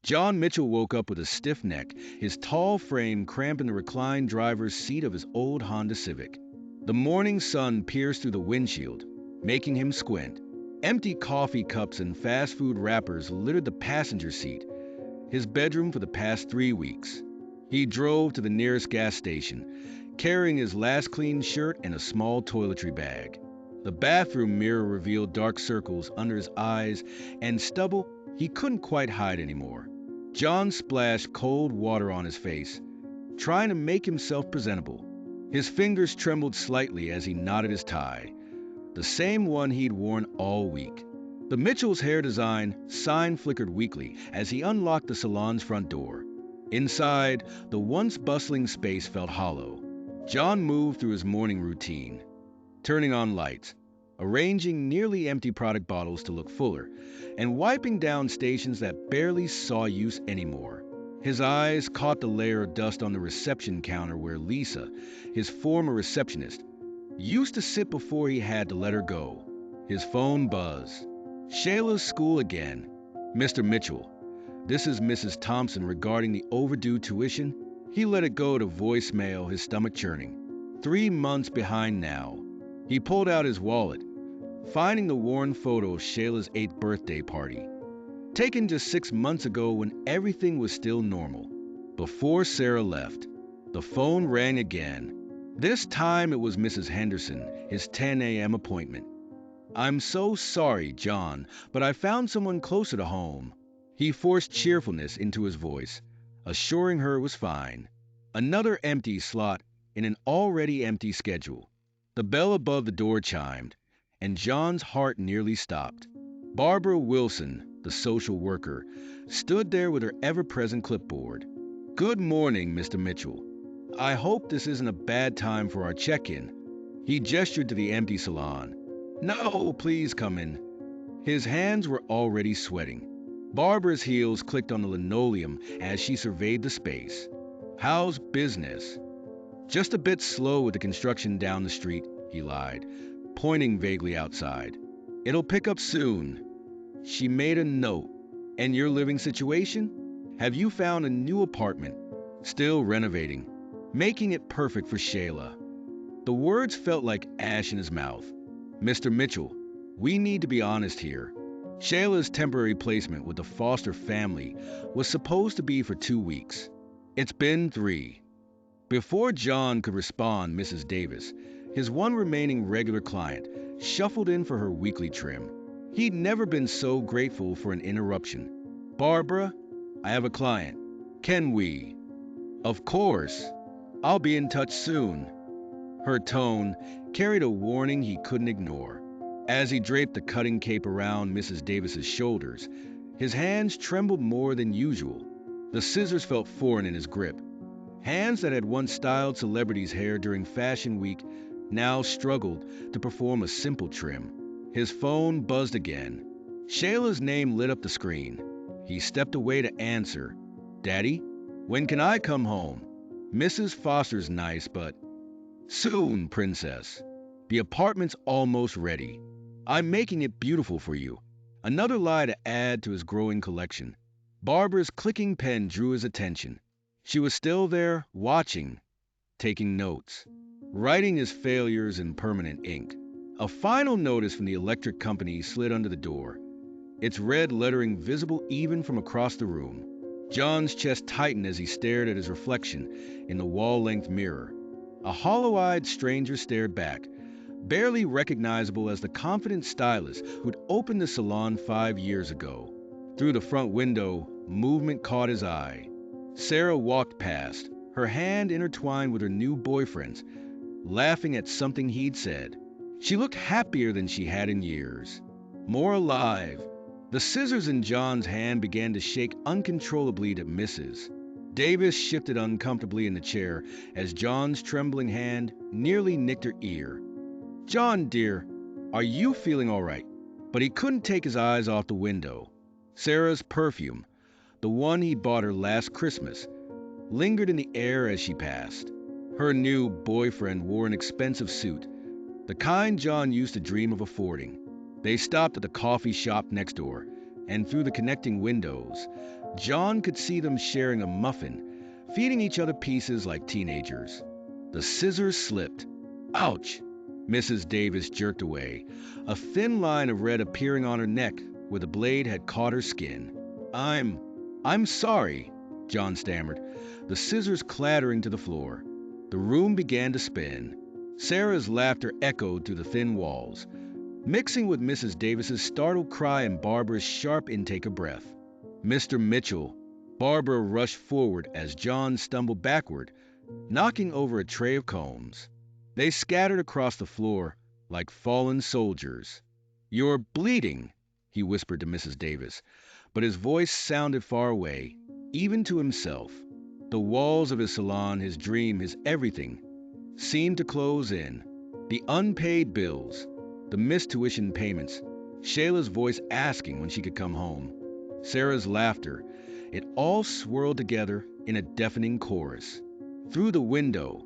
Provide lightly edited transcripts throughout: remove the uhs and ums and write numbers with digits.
John Mitchell woke up with a stiff neck, his tall frame cramped in the reclined driver's seat of his old Honda Civic. The morning sun pierced through the windshield, making him squint. Empty coffee cups and fast food wrappers littered the passenger seat, his bedroom for the past 3 weeks. He drove to the nearest gas station, carrying his last clean shirt and a small toiletry bag. The bathroom mirror revealed dark circles under his eyes and stubble he couldn't quite hide anymore. John splashed cold water on his face, trying to make himself presentable. His fingers trembled slightly as he knotted his tie, the same one he'd worn all week. The Mitchell's hair design sign flickered weakly as he unlocked the salon's front door. Inside, the once bustling space felt hollow. John moved through his morning routine, turning on lights, arranging nearly empty product bottles to look fuller, and wiping down stations that barely saw use anymore. His eyes caught the layer of dust on the reception counter where Lisa, his former receptionist, used to sit before he had to let her go. His phone buzzed. Shayla's school again. Mr. Mitchell, this is Mrs. Thompson regarding the overdue tuition. He let it go to voicemail, his stomach churning. 3 months behind now. He pulled out his wallet, finding the worn photo of Shayla's 8th birthday party, taken just 6 months ago when everything was still normal. Before Sarah left, the phone rang again. This time it was Mrs. Henderson, his 10 a.m. appointment. "I'm so sorry, John, but I found someone closer to home." He forced cheerfulness into his voice, assuring her it was fine. Another empty slot in an already empty schedule. The bell above the door chimed, and John's heart nearly stopped. Barbara Wilson, the social worker, stood there with her ever-present clipboard. "Good morning, Mr. Mitchell. I hope this isn't a bad time for our check-in." He gestured to the empty salon. "No, please come in." His hands were already sweating. Barbara's heels clicked on the linoleum as she surveyed the space. "How's business?" "Just a bit slow with the construction down the street," he lied, pointing vaguely outside. "It'll pick up soon." She made a note. "And your living situation? Have you found a new apartment?" "Still renovating. Making it perfect for Shayla." The words felt like ash in his mouth. "Mr. Mitchell, we need to be honest here. Shayla's temporary placement with the foster family was supposed to be for 2 weeks. It's been 3. Before John could respond, Mrs. Davis, his one remaining regular client, shuffled in for her weekly trim. He'd never been so grateful for an interruption. "Barbara, I have a client. Can we?" "Of course. I'll be in touch soon." Her tone carried a warning he couldn't ignore. As he draped the cutting cape around Mrs. Davis's shoulders, his hands trembled more than usual. The scissors felt foreign in his grip. Hands that had once styled celebrities' hair during Fashion Week now struggled to perform a simple trim. His phone buzzed again. Shayla's name lit up the screen. He stepped away to answer. "Daddy, when can I come home? Mrs. Foster's nice, but..." "Soon, princess. The apartment's almost ready. I'm making it beautiful for you." Another lie to add to his growing collection. Barbara's clicking pen drew his attention. She was still there, watching, taking notes, writing his failures in permanent ink. A final notice from the electric company slid under the door, its red lettering visible even from across the room. John's chest tightened as he stared at his reflection in the wall-length mirror. A hollow-eyed stranger stared back, barely recognizable as the confident stylist who'd opened the salon 5 years ago. Through the front window, movement caught his eye. Sarah walked past, her hand intertwined with her new boyfriend's, laughing at something he'd said. She looked happier than she had in years, more alive. The scissors in John's hand began to shake uncontrollably to misses. Davis shifted uncomfortably in the chair as John's trembling hand nearly nicked her ear. "John, dear, are you feeling all right?" But he couldn't take his eyes off the window. Sarah's perfume, the one he bought her last Christmas, lingered in the air as she passed. Her new boyfriend wore an expensive suit, the kind John used to dream of affording. They stopped at the coffee shop next door, and through the connecting windows, John could see them sharing a muffin, feeding each other pieces like teenagers. The scissors slipped. Ouch! Mrs. Davis jerked away, a thin line of red appearing on her neck where the blade had caught her skin. I'm sorry, John stammered, the scissors clattering to the floor. The room began to spin. Sarah's laughter echoed through the thin walls, mixing with Mrs. Davis's startled cry and Barbara's sharp intake of breath. Mr. Mitchell, Barbara rushed forward as John stumbled backward, knocking over a tray of combs. They scattered across the floor like fallen soldiers. "You're bleeding," he whispered to Mrs. Davis, but his voice sounded far away, even to himself. The walls of his salon, his dream, his everything, seemed to close in. The unpaid bills, the missed tuition payments, Shayla's voice asking when she could come home, Sarah's laughter, it all swirled together in a deafening chorus. Through the window,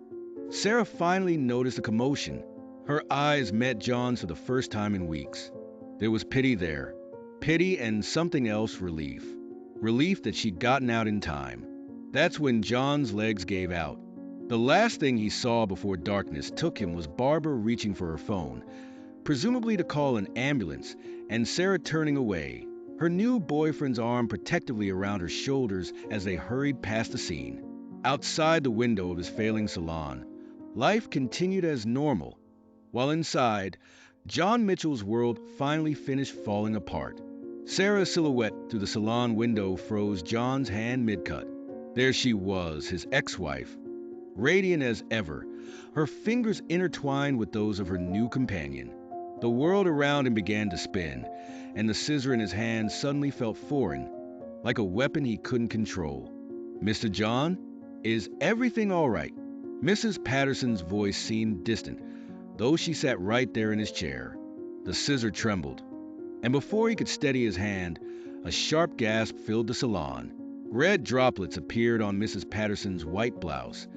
Sarah finally noticed a commotion. Her eyes met John's for the first time in weeks. There was pity there. Pity and something else, relief. Relief that she'd gotten out in time. That's when John's legs gave out. The last thing he saw before darkness took him was Barbara reaching for her phone, presumably to call an ambulance, and Sarah turning away, her new boyfriend's arm protectively around her shoulders as they hurried past the scene. Outside the window of his failing salon, life continued as normal, while inside, John Mitchell's world finally finished falling apart. Sarah's silhouette through the salon window froze John's hand mid-cut. There she was, his ex-wife, radiant as ever, her fingers intertwined with those of her new companion. The world around him began to spin, and the scissor in his hand suddenly felt foreign, like a weapon he couldn't control. "Mr. John, is everything all right?" Mrs. Patterson's voice seemed distant, though she sat right there in his chair. The scissor trembled, and before he could steady his hand, a sharp gasp filled the salon. Red droplets appeared on Mrs. Patterson's white blouse,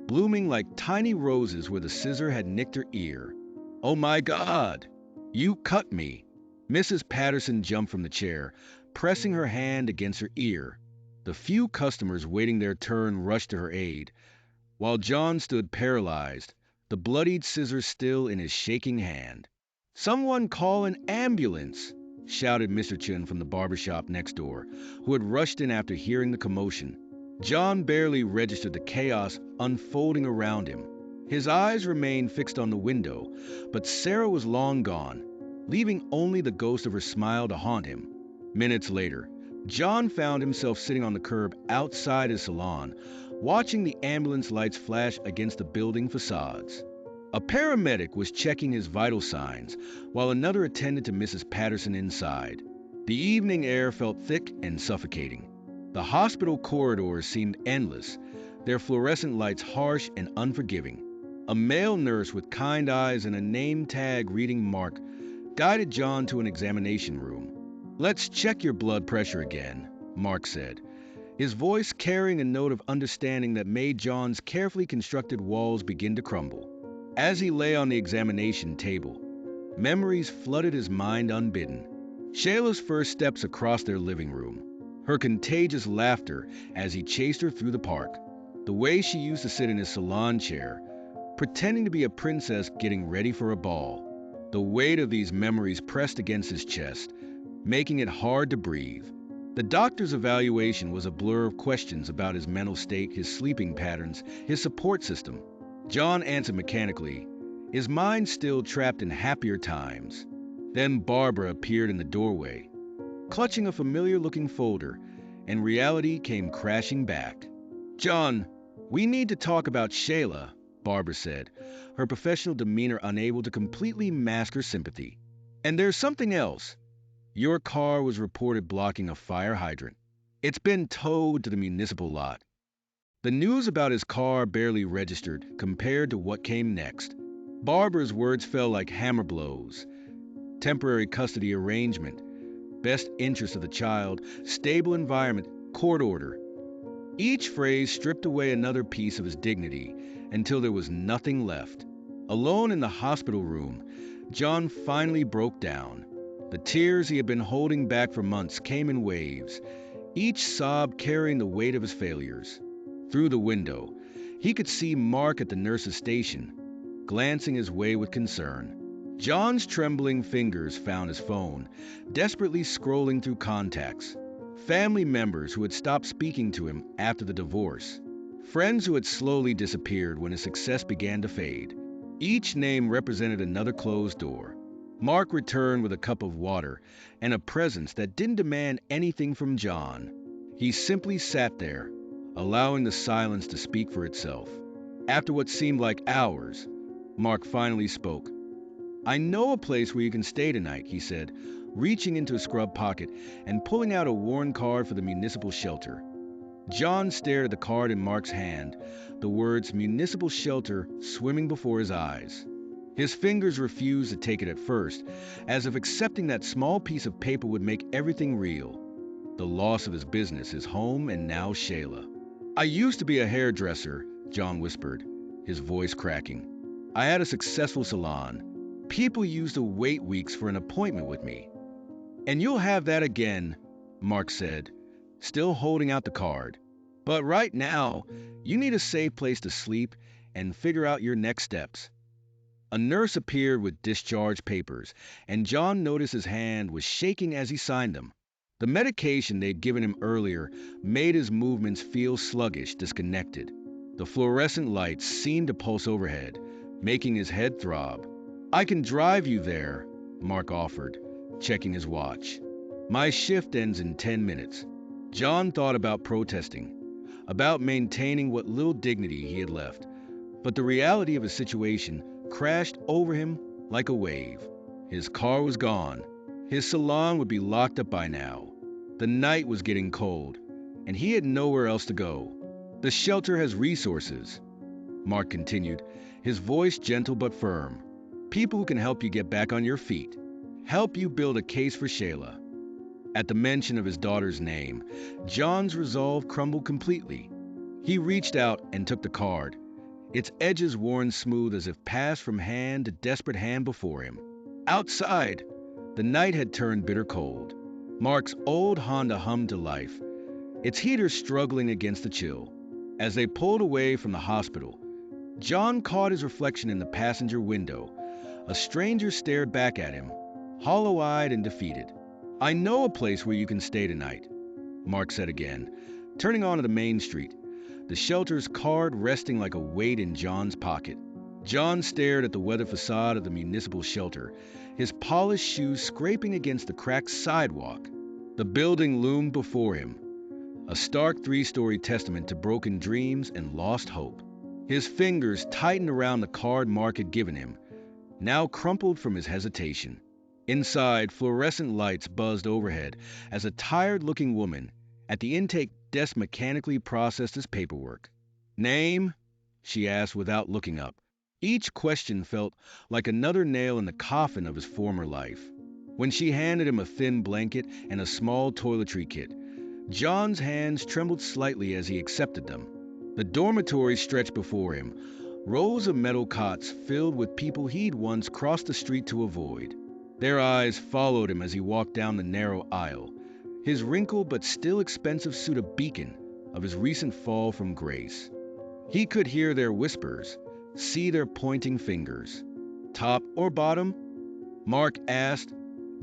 blooming like tiny roses where the scissor had nicked her ear. "Oh my God! You cut me!" Mrs. Patterson jumped from the chair, pressing her hand against her ear. The few customers waiting their turn rushed to her aid, while John stood paralyzed, the bloodied scissors still in his shaking hand. "Someone call an ambulance!" shouted Mr. Chun from the barbershop next door, who had rushed in after hearing the commotion. John barely registered the chaos unfolding around him. His eyes remained fixed on the window, but Sarah was long gone, leaving only the ghost of her smile to haunt him. Minutes later, John found himself sitting on the curb outside his salon, watching the ambulance lights flash against the building facades. A paramedic was checking his vital signs, while another attended to Mrs. Patterson inside. The evening air felt thick and suffocating. The hospital corridors seemed endless, their fluorescent lights harsh and unforgiving. A male nurse with kind eyes and a name tag reading Mark guided John to an examination room. "Let's check your blood pressure again," Mark said, his voice carrying a note of understanding that made John's carefully constructed walls begin to crumble. As he lay on the examination table, memories flooded his mind unbidden. Shayla's first steps across their living room, her contagious laughter as he chased her through the park, the way she used to sit in his salon chair, pretending to be a princess getting ready for a ball. The weight of these memories pressed against his chest, making it hard to breathe. The doctor's evaluation was a blur of questions about his mental state, his sleeping patterns, his support system. John answered mechanically, his mind still trapped in happier times. Then Barbara appeared in the doorway, clutching a familiar-looking folder, and reality came crashing back. "John, we need to talk about Shayla," Barbara said, her professional demeanor unable to completely mask her sympathy. "And there's something else. Your car was reported blocking a fire hydrant. It's been towed to the municipal lot." The news about his car barely registered compared to what came next. Barbara's words fell like hammer blows. Temporary custody arrangement, best interest of the child, stable environment, court order. Each phrase stripped away another piece of his dignity until there was nothing left. Alone in the hospital room, John finally broke down. The tears he had been holding back for months came in waves, each sob carrying the weight of his failures. Through the window, he could see Mark at the nurse's station, glancing his way with concern. John's trembling fingers found his phone, desperately scrolling through contacts. Family members who had stopped speaking to him after the divorce. Friends who had slowly disappeared when his success began to fade. Each name represented another closed door. Mark returned with a cup of water and a presence that didn't demand anything from John. He simply sat there, allowing the silence to speak for itself. After what seemed like hours, Mark finally spoke. "I know a place where you can stay tonight," he said, reaching into a scrub pocket and pulling out a worn card for the municipal shelter. John stared at the card in Mark's hand, the words municipal shelter swimming before his eyes. His fingers refused to take it at first, as if accepting that small piece of paper would make everything real. The loss of his business, his home, and now Shayla. "I used to be a hairdresser," John whispered, his voice cracking. "I had a successful salon. People used to wait weeks for an appointment with me." "And you'll have that again," Mark said, still holding out the card. "But right now, you need a safe place to sleep and figure out your next steps." A nurse appeared with discharge papers, and John noticed his hand was shaking as he signed them. The medication they'd given him earlier made his movements feel sluggish, disconnected. The fluorescent lights seemed to pulse overhead, making his head throb. "I can drive you there," Mark offered, checking his watch. "My shift ends in 10 minutes. John thought about protesting, about maintaining what little dignity he had left, but the reality of his situation crashed over him like a wave. His car was gone. His salon would be locked up by now. The night was getting cold, and he had nowhere else to go. "The shelter has resources," Mark continued, his voice gentle but firm. "People who can help you get back on your feet, help you build a case for Shayla." At the mention of his daughter's name, John's resolve crumbled completely. He reached out and took the card, its edges worn smooth as if passed from hand to desperate hand before him. Outside, the night had turned bitter cold. Mark's old Honda hummed to life, its heater struggling against the chill. As they pulled away from the hospital, John caught his reflection in the passenger window. A stranger stared back at him, hollow-eyed and defeated. "I know a place where you can stay tonight," Mark said again, turning onto the main street, the shelter's card resting like a weight in John's pocket. John stared at the weathered facade of the municipal shelter, his polished shoes scraping against the cracked sidewalk. The building loomed before him, a stark three-story testament to broken dreams and lost hope. His fingers tightened around the card Mark had given him, now crumpled from his hesitation. Inside, fluorescent lights buzzed overhead as a tired-looking woman at the intake desk mechanically processed his paperwork. "Name?" she asked without looking up. Each question felt like another nail in the coffin of his former life. When she handed him a thin blanket and a small toiletry kit, John's hands trembled slightly as he accepted them. The dormitory stretched before him, rows of metal cots filled with people he'd once crossed the street to avoid. Their eyes followed him as he walked down the narrow aisle, his wrinkled but still expensive suit a beacon of his recent fall from grace. He could hear their whispers, see their pointing fingers. "Top or bottom?" Mark asked,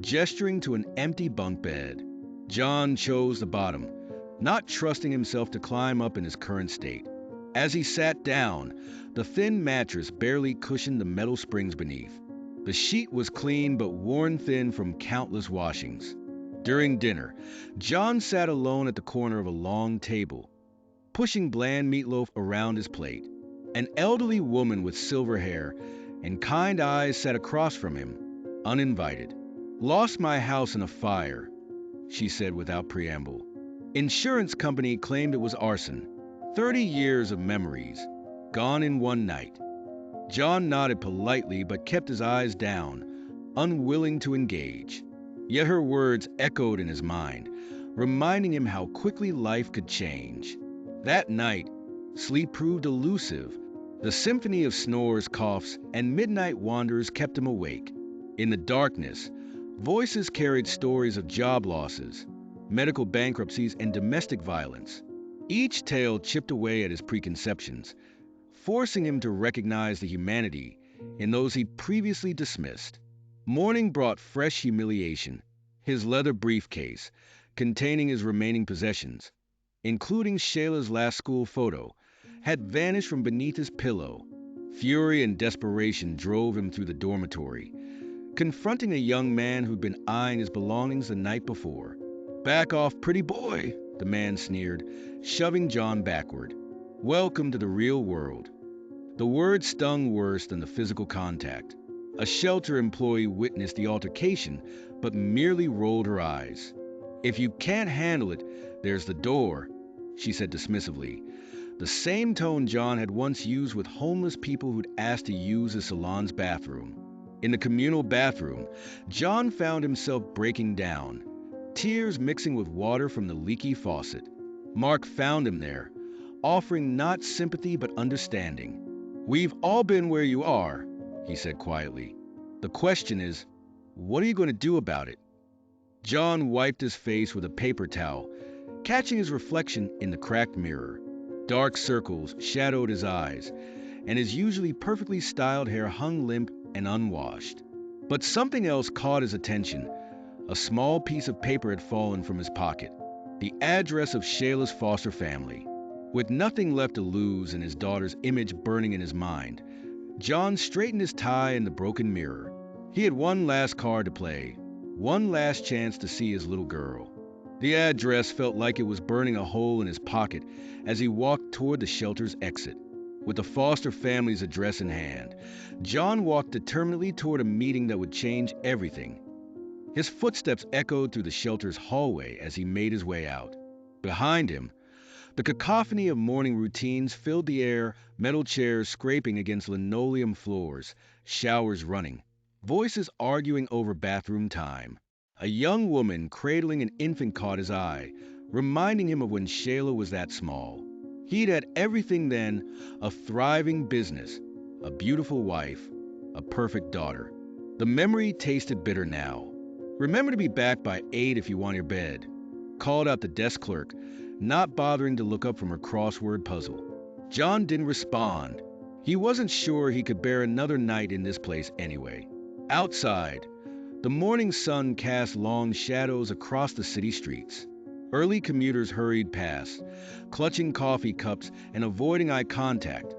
gesturing to an empty bunk bed. John chose the bottom, not trusting himself to climb up in his current state. As he sat down, the thin mattress barely cushioned the metal springs beneath. The sheet was clean but worn thin from countless washings. During dinner, John sat alone at the corner of a long table, pushing bland meatloaf around his plate. An elderly woman with silver hair and kind eyes sat across from him, uninvited. "Lost my house in a fire," she said without preamble. "Insurance company claimed it was arson. 30 years of memories, gone in one night." John nodded politely but kept his eyes down, unwilling to engage. Yet her words echoed in his mind, reminding him how quickly life could change. That night, sleep proved elusive. The symphony of snores, coughs, and midnight wanderers kept him awake. In the darkness, voices carried stories of job losses, medical bankruptcies, and domestic violence. Each tale chipped away at his preconceptions, forcing him to recognize the humanity in those he previously dismissed. Morning brought fresh humiliation. His leather briefcase, containing his remaining possessions, including Shayla's last school photo, had vanished from beneath his pillow. Fury and desperation drove him through the dormitory, confronting a young man who'd been eyeing his belongings the night before. "Back off, pretty boy," the man sneered, shoving John backward. "Welcome to the real world." The word stung worse than the physical contact. A shelter employee witnessed the altercation, but merely rolled her eyes. "If you can't handle it, there's the door," she said dismissively, the same tone John had once used with homeless people who'd asked to use the salon's bathroom. In the communal bathroom, John found himself breaking down, tears mixing with water from the leaky faucet. Mark found him there, offering not sympathy but understanding. "We've all been where you are," he said quietly. "The question is, what are you going to do about it?" John wiped his face with a paper towel, catching his reflection in the cracked mirror. Dark circles shadowed his eyes, and his usually perfectly styled hair hung limp and unwashed. But something else caught his attention. A small piece of paper had fallen from his pocket, the address of Shayla's foster family. With nothing left to lose and his daughter's image burning in his mind, John straightened his tie in the broken mirror. He had one last card to play, one last chance to see his little girl. The address felt like it was burning a hole in his pocket as he walked toward the shelter's exit. With the foster family's address in hand, John walked determinedly toward a meeting that would change everything. His footsteps echoed through the shelter's hallway as he made his way out. Behind him, the cacophony of morning routines filled the air, metal chairs scraping against linoleum floors, showers running, voices arguing over bathroom time. A young woman cradling an infant caught his eye, reminding him of when Shayla was that small. He'd had everything then: a thriving business, a beautiful wife, a perfect daughter. The memory tasted bitter now. "Remember to be back by 8 if you want your bed," called out the desk clerk, not bothering to look up from her crossword puzzle. John didn't respond. He wasn't sure he could bear another night in this place anyway. Outside, the morning sun cast long shadows across the city streets. Early commuters hurried past, clutching coffee cups and avoiding eye contact,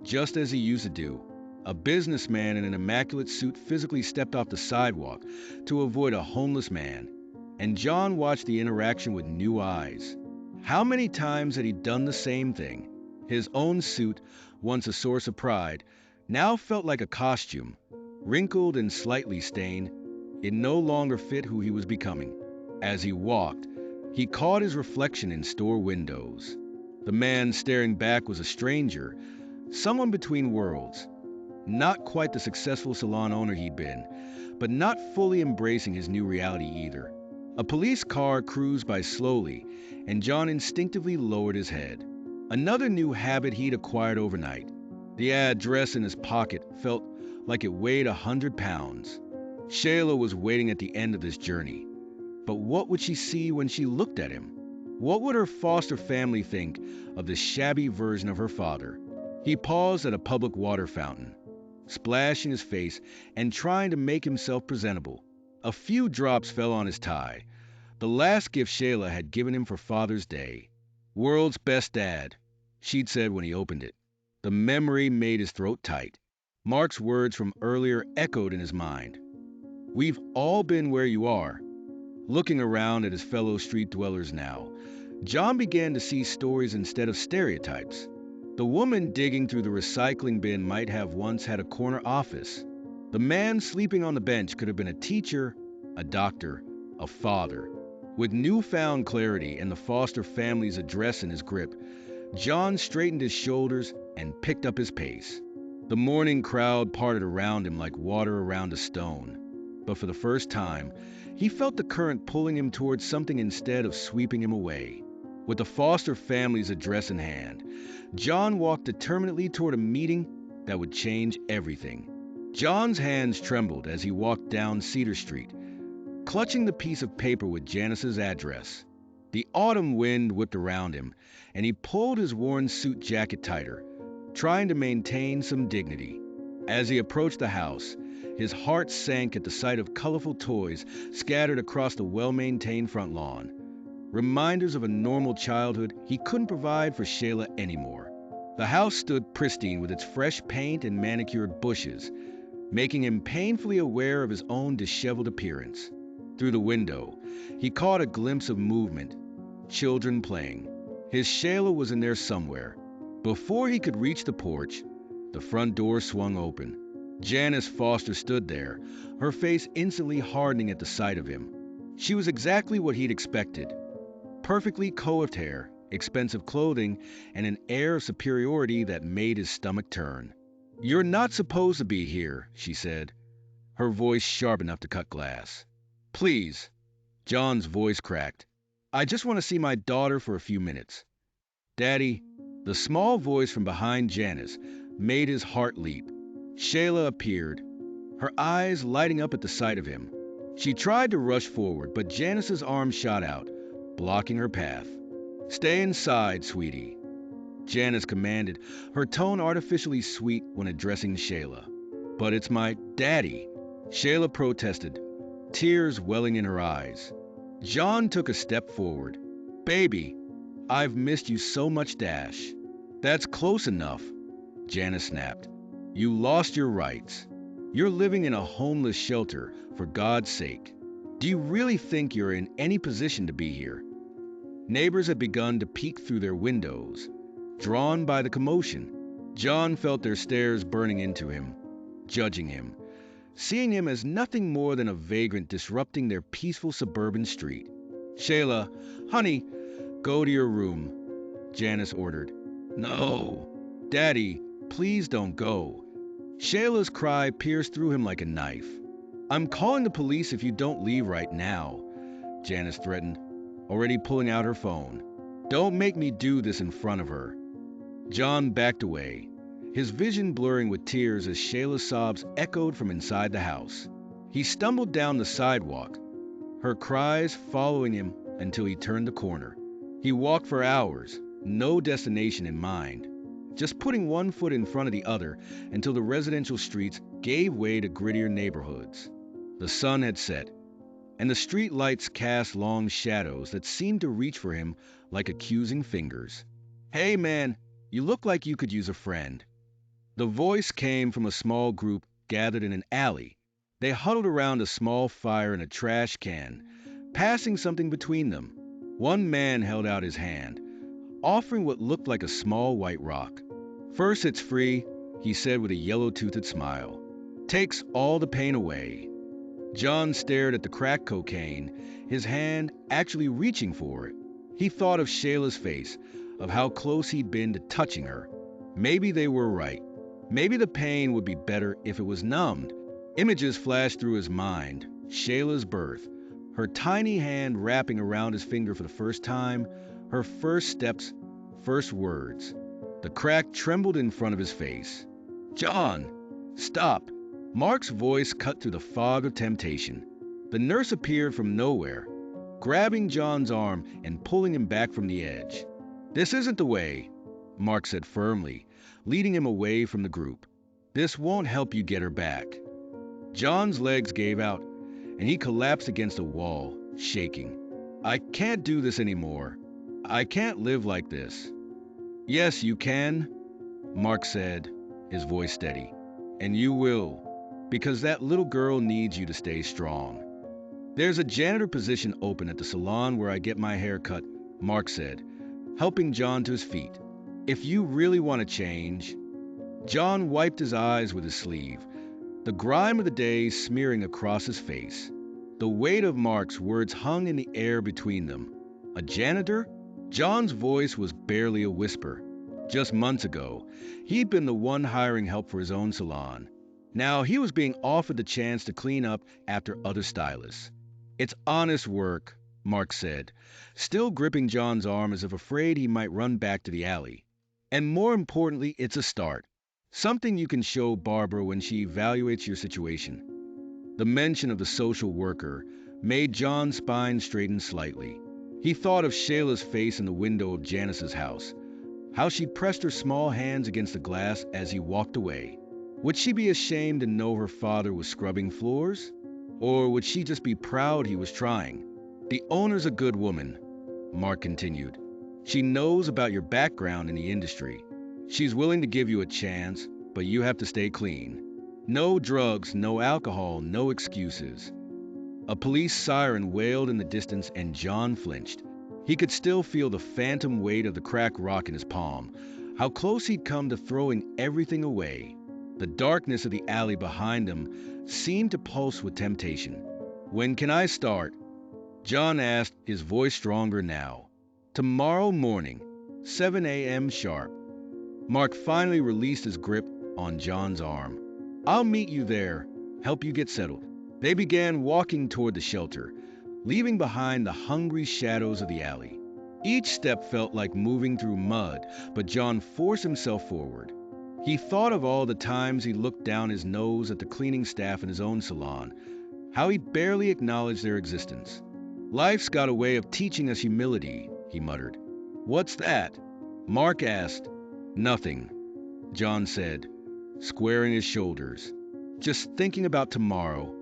just as he used to do. A businessman in an immaculate suit physically stepped off the sidewalk to avoid a homeless man, and John watched the interaction with new eyes. How many times had he done the same thing? His own suit, once a source of pride, now felt like a costume, wrinkled and slightly stained. It no longer fit who he was becoming. As he walked, he caught his reflection in store windows. The man staring back was a stranger, someone between worlds. Not quite the successful salon owner he'd been, but not fully embracing his new reality either. A police car cruised by slowly, and John instinctively lowered his head. Another new habit he'd acquired overnight. The address in his pocket felt like it weighed 100 pounds. Shayla was waiting at the end of this journey. But what would she see when she looked at him? What would her foster family think of this shabby version of her father? He paused at a public water fountain, splashing his face and trying to make himself presentable. A few drops fell on his tie, the last gift Shayla had given him for Father's Day. "World's best dad," she'd said when he opened it. The memory made his throat tight. Mark's words from earlier echoed in his mind. "We've all been where you are." Looking around at his fellow street dwellers now, John began to see stories instead of stereotypes. The woman digging through the recycling bin might have once had a corner office. The man sleeping on the bench could have been a teacher, a doctor, a father. With newfound clarity and the foster family's address in his grip, John straightened his shoulders and picked up his pace. The morning crowd parted around him like water around a stone. But for the first time, he felt the current pulling him towards something instead of sweeping him away. With the foster family's address in hand, John walked determinedly toward a meeting that would change everything. John's hands trembled as he walked down Cedar Street, clutching the piece of paper with Janice's address. The autumn wind whipped around him, and he pulled his worn suit jacket tighter, trying to maintain some dignity. As he approached the house, his heart sank at the sight of colorful toys scattered across the well-maintained front lawn, reminders of a normal childhood he couldn't provide for Shayla anymore. The house stood pristine with its fresh paint and manicured bushes, making him painfully aware of his own disheveled appearance. Through the window, he caught a glimpse of movement, children playing. His Shayla was in there somewhere. Before he could reach the porch, the front door swung open. Janice Foster stood there, her face instantly hardening at the sight of him. She was exactly what he'd expected. Perfectly coiffed hair, expensive clothing, and an air of superiority that made his stomach turn. "You're not supposed to be here," she said, her voice sharp enough to cut glass. "Please." John's voice cracked. "I just want to see my daughter for a few minutes." "Daddy," the small voice from behind Janice made his heart leap. Shayla appeared, her eyes lighting up at the sight of him. She tried to rush forward, but Janice's arm shot out, blocking her path. "Stay inside, sweetie," Janice commanded, her tone artificially sweet when addressing Shayla. "But it's my daddy," Shayla protested, tears welling in her eyes. John took a step forward. "Baby, I've missed you so much, Dash." "That's close enough," Janice snapped. "You lost your rights. You're living in a homeless shelter, for God's sake. Do you really think you're in any position to be here?" Neighbors had begun to peek through their windows, drawn by the commotion. John felt their stares burning into him, judging him, seeing him as nothing more than a vagrant disrupting their peaceful suburban street. "Shayla, honey, go to your room," Janice ordered. "No." "Daddy, please don't go." Shayla's cry pierced through him like a knife. "I'm calling the police if you don't leave right now," Janice threatened, already pulling out her phone. "Don't make me do this in front of her." John backed away, his vision blurring with tears as Shayla's sobs echoed from inside the house. He stumbled down the sidewalk, her cries following him until he turned the corner. He walked for hours, no destination in mind, just putting one foot in front of the other until the residential streets gave way to grittier neighborhoods. The sun had set, and the street lights cast long shadows that seemed to reach for him like accusing fingers. "Hey man, you look like you could use a friend." The voice came from a small group gathered in an alley. They huddled around a small fire and a trash can, passing something between them. One man held out his hand, offering what looked like a small white rock. "First it's free," he said with a yellow-toothed smile. "Takes all the pain away." John stared at the crack cocaine, his hand actually reaching for it. He thought of Shayla's face, of how close he'd been to touching her. Maybe they were right. Maybe the pain would be better if it was numbed. Images flashed through his mind. Shayla's birth, her tiny hand wrapping around his finger for the first time, her first steps, first words. The crack trembled in front of his face. "John, stop." Mark's voice cut through the fog of temptation. The nurse appeared from nowhere, grabbing John's arm and pulling him back from the edge. "This isn't the way," Mark said firmly, leading him away from the group. "This won't help you get her back." John's legs gave out, and he collapsed against a wall, shaking. "I can't do this anymore. I can't live like this." "Yes, you can," Mark said, his voice steady. "And you will, because that little girl needs you to stay strong." "There's a janitor position open at the salon where I get my hair cut," Mark said, helping John to his feet. "If you really want to change." John wiped his eyes with his sleeve, the grime of the day smearing across his face. The weight of Mark's words hung in the air between them. A janitor? John's voice was barely a whisper. Just months ago, he'd been the one hiring help for his own salon. Now he was being offered the chance to clean up after other stylists. "It's honest work," Mark said, still gripping John's arm as if afraid he might run back to the alley. "And more importantly, it's a start. Something you can show Barbara when she evaluates your situation." The mention of the social worker made John's spine straighten slightly. He thought of Shayla's face in the window of Janice's house, how she pressed her small hands against the glass as he walked away. Would she be ashamed to know her father was scrubbing floors? Or would she just be proud he was trying? The owner's a good woman, Mark continued. She knows about your background in the industry. She's willing to give you a chance, but you have to stay clean. No drugs, no alcohol, no excuses. A police siren wailed in the distance and John flinched. He could still feel the phantom weight of the cracked rock in his palm, how close he'd come to throwing everything away. The darkness of the alley behind him seemed to pulse with temptation. "When can I start?" John asked, his voice stronger now. "Tomorrow morning, 7 a.m. sharp." Mark finally released his grip on John's arm. "I'll meet you there, help you get settled." They began walking toward the shelter, leaving behind the hungry shadows of the alley. Each step felt like moving through mud, but John forced himself forward. He thought of all the times he looked down his nose at the cleaning staff in his own salon, how he barely acknowledged their existence. "Life's got a way of teaching us humility," he muttered. "What's that?" Mark asked. "Nothing," John said, squaring his shoulders. "Just thinking about tomorrow."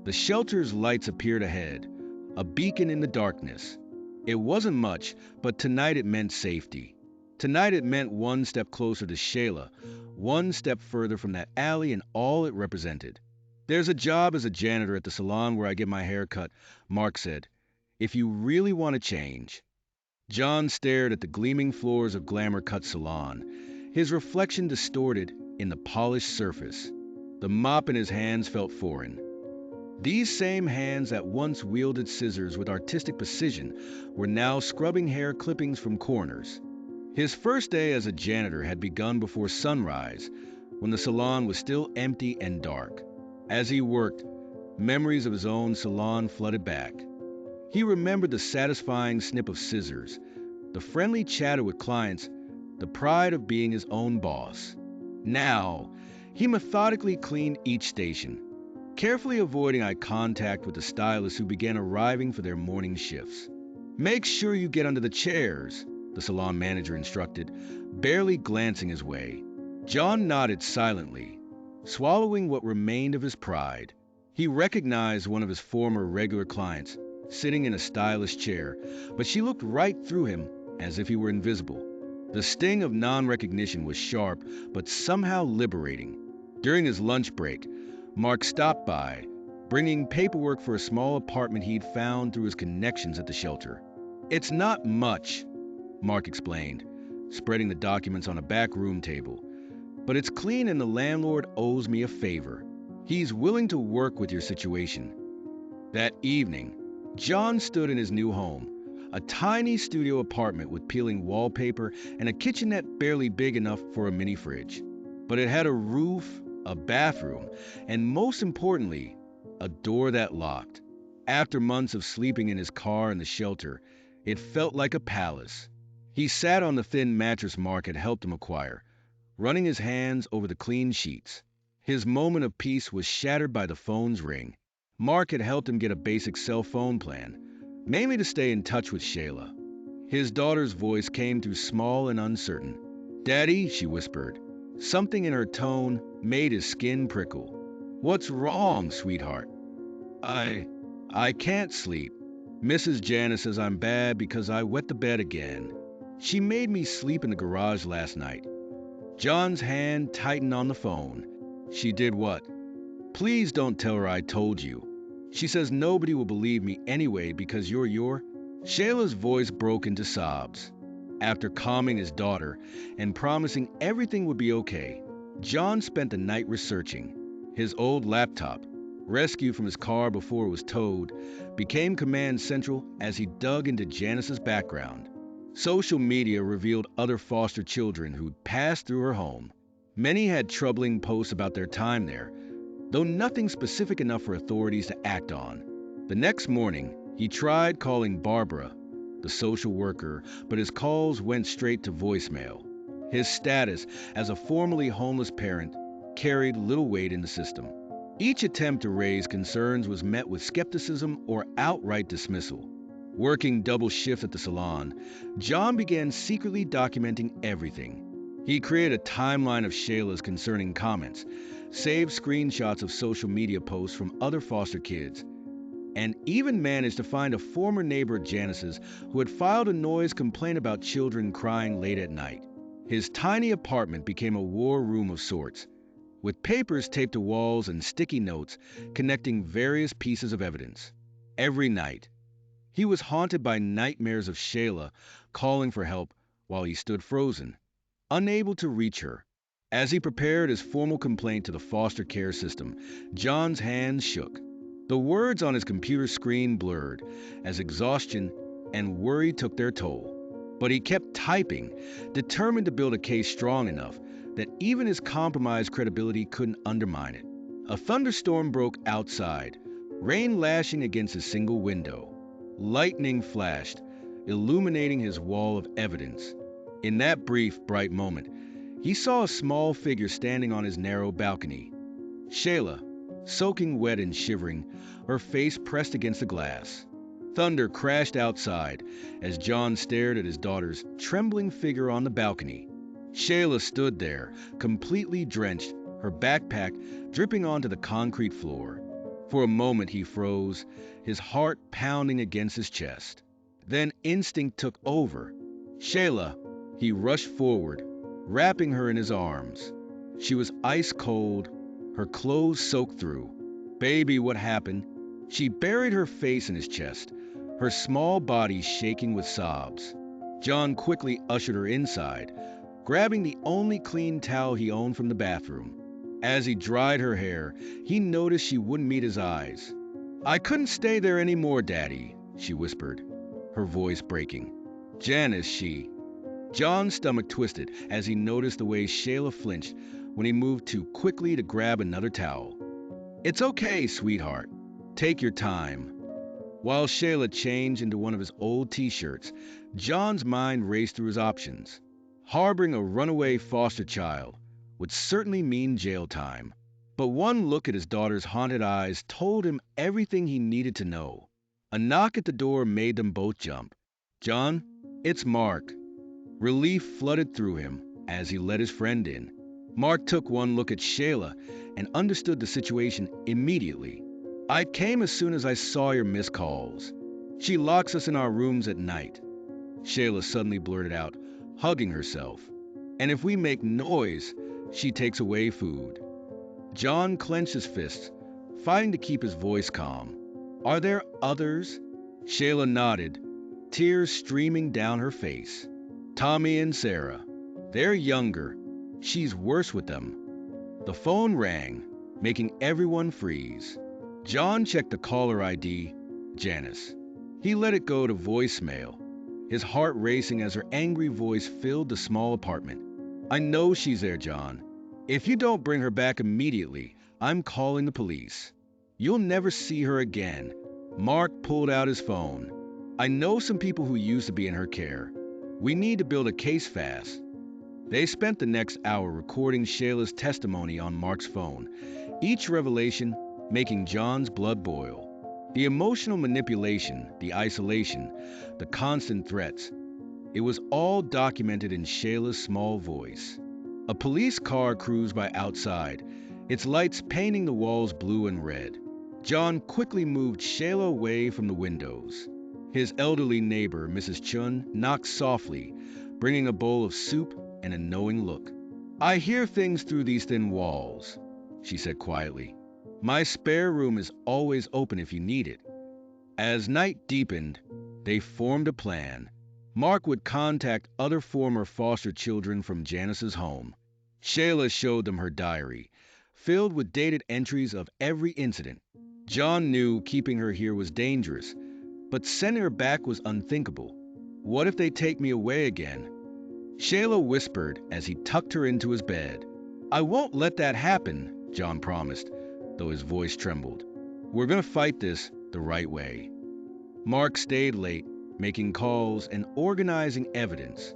The shelter's lights appeared ahead, a beacon in the darkness. It wasn't much, but tonight it meant safety. Tonight it meant one step closer to Shayla, one step further from that alley and all it represented. "There's a job as a janitor at the salon where I get my hair cut," Mark said, "if you really want to change." John stared at the gleaming floors of Glamour Cut Salon, his reflection distorted in the polished surface. The mop in his hands felt foreign. These same hands that once wielded scissors with artistic precision were now scrubbing hair clippings from corners. His first day as a janitor had begun before sunrise, when the salon was still empty and dark. As he worked, memories of his own salon flooded back. He remembered the satisfying snip of scissors, the friendly chatter with clients, the pride of being his own boss. Now, he methodically cleaned each station, carefully avoiding eye contact with the stylists who began arriving for their morning shifts. "Make sure you get under the chairs," the salon manager instructed, barely glancing his way. John nodded silently, swallowing what remained of his pride. He recognized one of his former regular clients, sitting in a stylish chair, but she looked right through him as if he were invisible. The sting of non-recognition was sharp, but somehow liberating. During his lunch break, Mark stopped by, bringing paperwork for a small apartment he'd found through his connections at the shelter. "It's not much," Mark explained, spreading the documents on a back room table. "But it's clean and the landlord owes me a favor. He's willing to work with your situation." That evening, John stood in his new home, a tiny studio apartment with peeling wallpaper and a kitchenette barely big enough for a mini fridge. But it had a roof, a bathroom, and most importantly, a door that locked. After months of sleeping in his car in the shelter, it felt like a palace. He sat on the thin mattress Mark had helped him acquire, running his hands over the clean sheets. His moment of peace was shattered by the phone's ring. Mark had helped him get a basic cell phone plan, mainly to stay in touch with Shayla. His daughter's voice came through small and uncertain. "Daddy," she whispered. Something in her tone made his skin prickle. "What's wrong, sweetheart?" I can't sleep. Mrs. Janice says I'm bad because I wet the bed again. She made me sleep in the garage last night." John's hand tightened on the phone. "She did what?" "Please don't tell her I told you. She says nobody will believe me anyway because you're..." Shayla's voice broke into sobs. After calming his daughter and promising everything would be okay, John spent the night researching. His old laptop, rescued from his car before it was towed, became command central as he dug into Janice's background. Social media revealed other foster children who'd passed through her home. Many had troubling posts about their time there, though nothing specific enough for authorities to act on. The next morning, he tried calling Barbara, the social worker, but his calls went straight to voicemail. His status as a formerly homeless parent carried little weight in the system. Each attempt to raise concerns was met with skepticism or outright dismissal. Working double shifts at the salon, John began secretly documenting everything. He created a timeline of Shayla's concerning comments, saved screenshots of social media posts from other foster kids, and even managed to find a former neighbor of Janice's who had filed a noise complaint about children crying late at night. His tiny apartment became a war room of sorts, with papers taped to walls and sticky notes connecting various pieces of evidence. Every night, he was haunted by nightmares of Shayla calling for help while he stood frozen, unable to reach her. As he prepared his formal complaint to the foster care system, John's hands shook. The words on his computer screen blurred as exhaustion and worry took their toll. But he kept typing, determined to build a case strong enough that even his compromised credibility couldn't undermine it. A thunderstorm broke outside, rain lashing against his single window. Lightning flashed, illuminating his wall of evidence. In that brief, bright moment, he saw a small figure standing on his narrow balcony. Shayla, soaking wet and shivering, her face pressed against the glass. Thunder crashed outside as John stared at his daughter's trembling figure on the balcony. Shayla stood there, completely drenched, her backpack dripping onto the concrete floor. For a moment he froze, his heart pounding against his chest. Then instinct took over. "Shayla!" He rushed forward, wrapping her in his arms. She was ice cold, her clothes soaked through. "Baby, what happened?" She buried her face in his chest, her small body shaking with sobs. John quickly ushered her inside, grabbing the only clean towel he owned from the bathroom. As he dried her hair, he noticed she wouldn't meet his eyes. "I couldn't stay there anymore, Daddy," she whispered, her voice breaking. "Janice, she..." John's stomach twisted as he noticed the way Shayla flinched when he moved too quickly to grab another towel. "It's okay, sweetheart. Take your time." While Shayla changed into one of his old t-shirts, John's mind raced through his options. Harboring a runaway foster child would certainly mean jail time. But one look at his daughter's haunted eyes told him everything he needed to know. A knock at the door made them both jump. "John, it's Mark." Relief flooded through him as he let his friend in. Mark took one look at Shayla and understood the situation immediately. "I came as soon as I saw your missed calls. She locks us in our rooms at night." Shayla suddenly blurted out, hugging herself. "And if we make noise, she takes away food." John clenched his fists, fighting to keep his voice calm. "Are there others?" Shayla nodded, tears streaming down her face. "Tommy and Sarah. They're younger. She's worse with them." The phone rang, making everyone freeze. John checked the caller ID, Janice. He let it go to voicemail, his heart racing as her angry voice filled the small apartment. "I know she's there, John. If you don't bring her back immediately, I'm calling the police. You'll never see her again." Mark pulled out his phone. "I know some people who used to be in her care. We need to build a case fast." They spent the next hour recording Shayla's testimony on Mark's phone, each revelation making John's blood boil. The emotional manipulation, the isolation, the constant threats. It was all documented in Shayla's small voice. A police car cruised by outside, its lights painting the walls blue and red. John quickly moved Shayla away from the windows. His elderly neighbor, Mrs. Chun, knocked softly, bringing a bowl of soup and a knowing look. "I hear things through these thin walls," she said quietly. "My spare room is always open if you need it." As night deepened, they formed a plan. Mark would contact other former foster children from Janice's home. Shayla showed them her diary, filled with dated entries of every incident. John knew keeping her here was dangerous, but sending her back was unthinkable. "What if they take me away again?" Shayla whispered as he tucked her into his bed. "I won't let that happen," John promised, though his voice trembled. "We're going to fight this the right way." Mark stayed late, making calls and organizing evidence.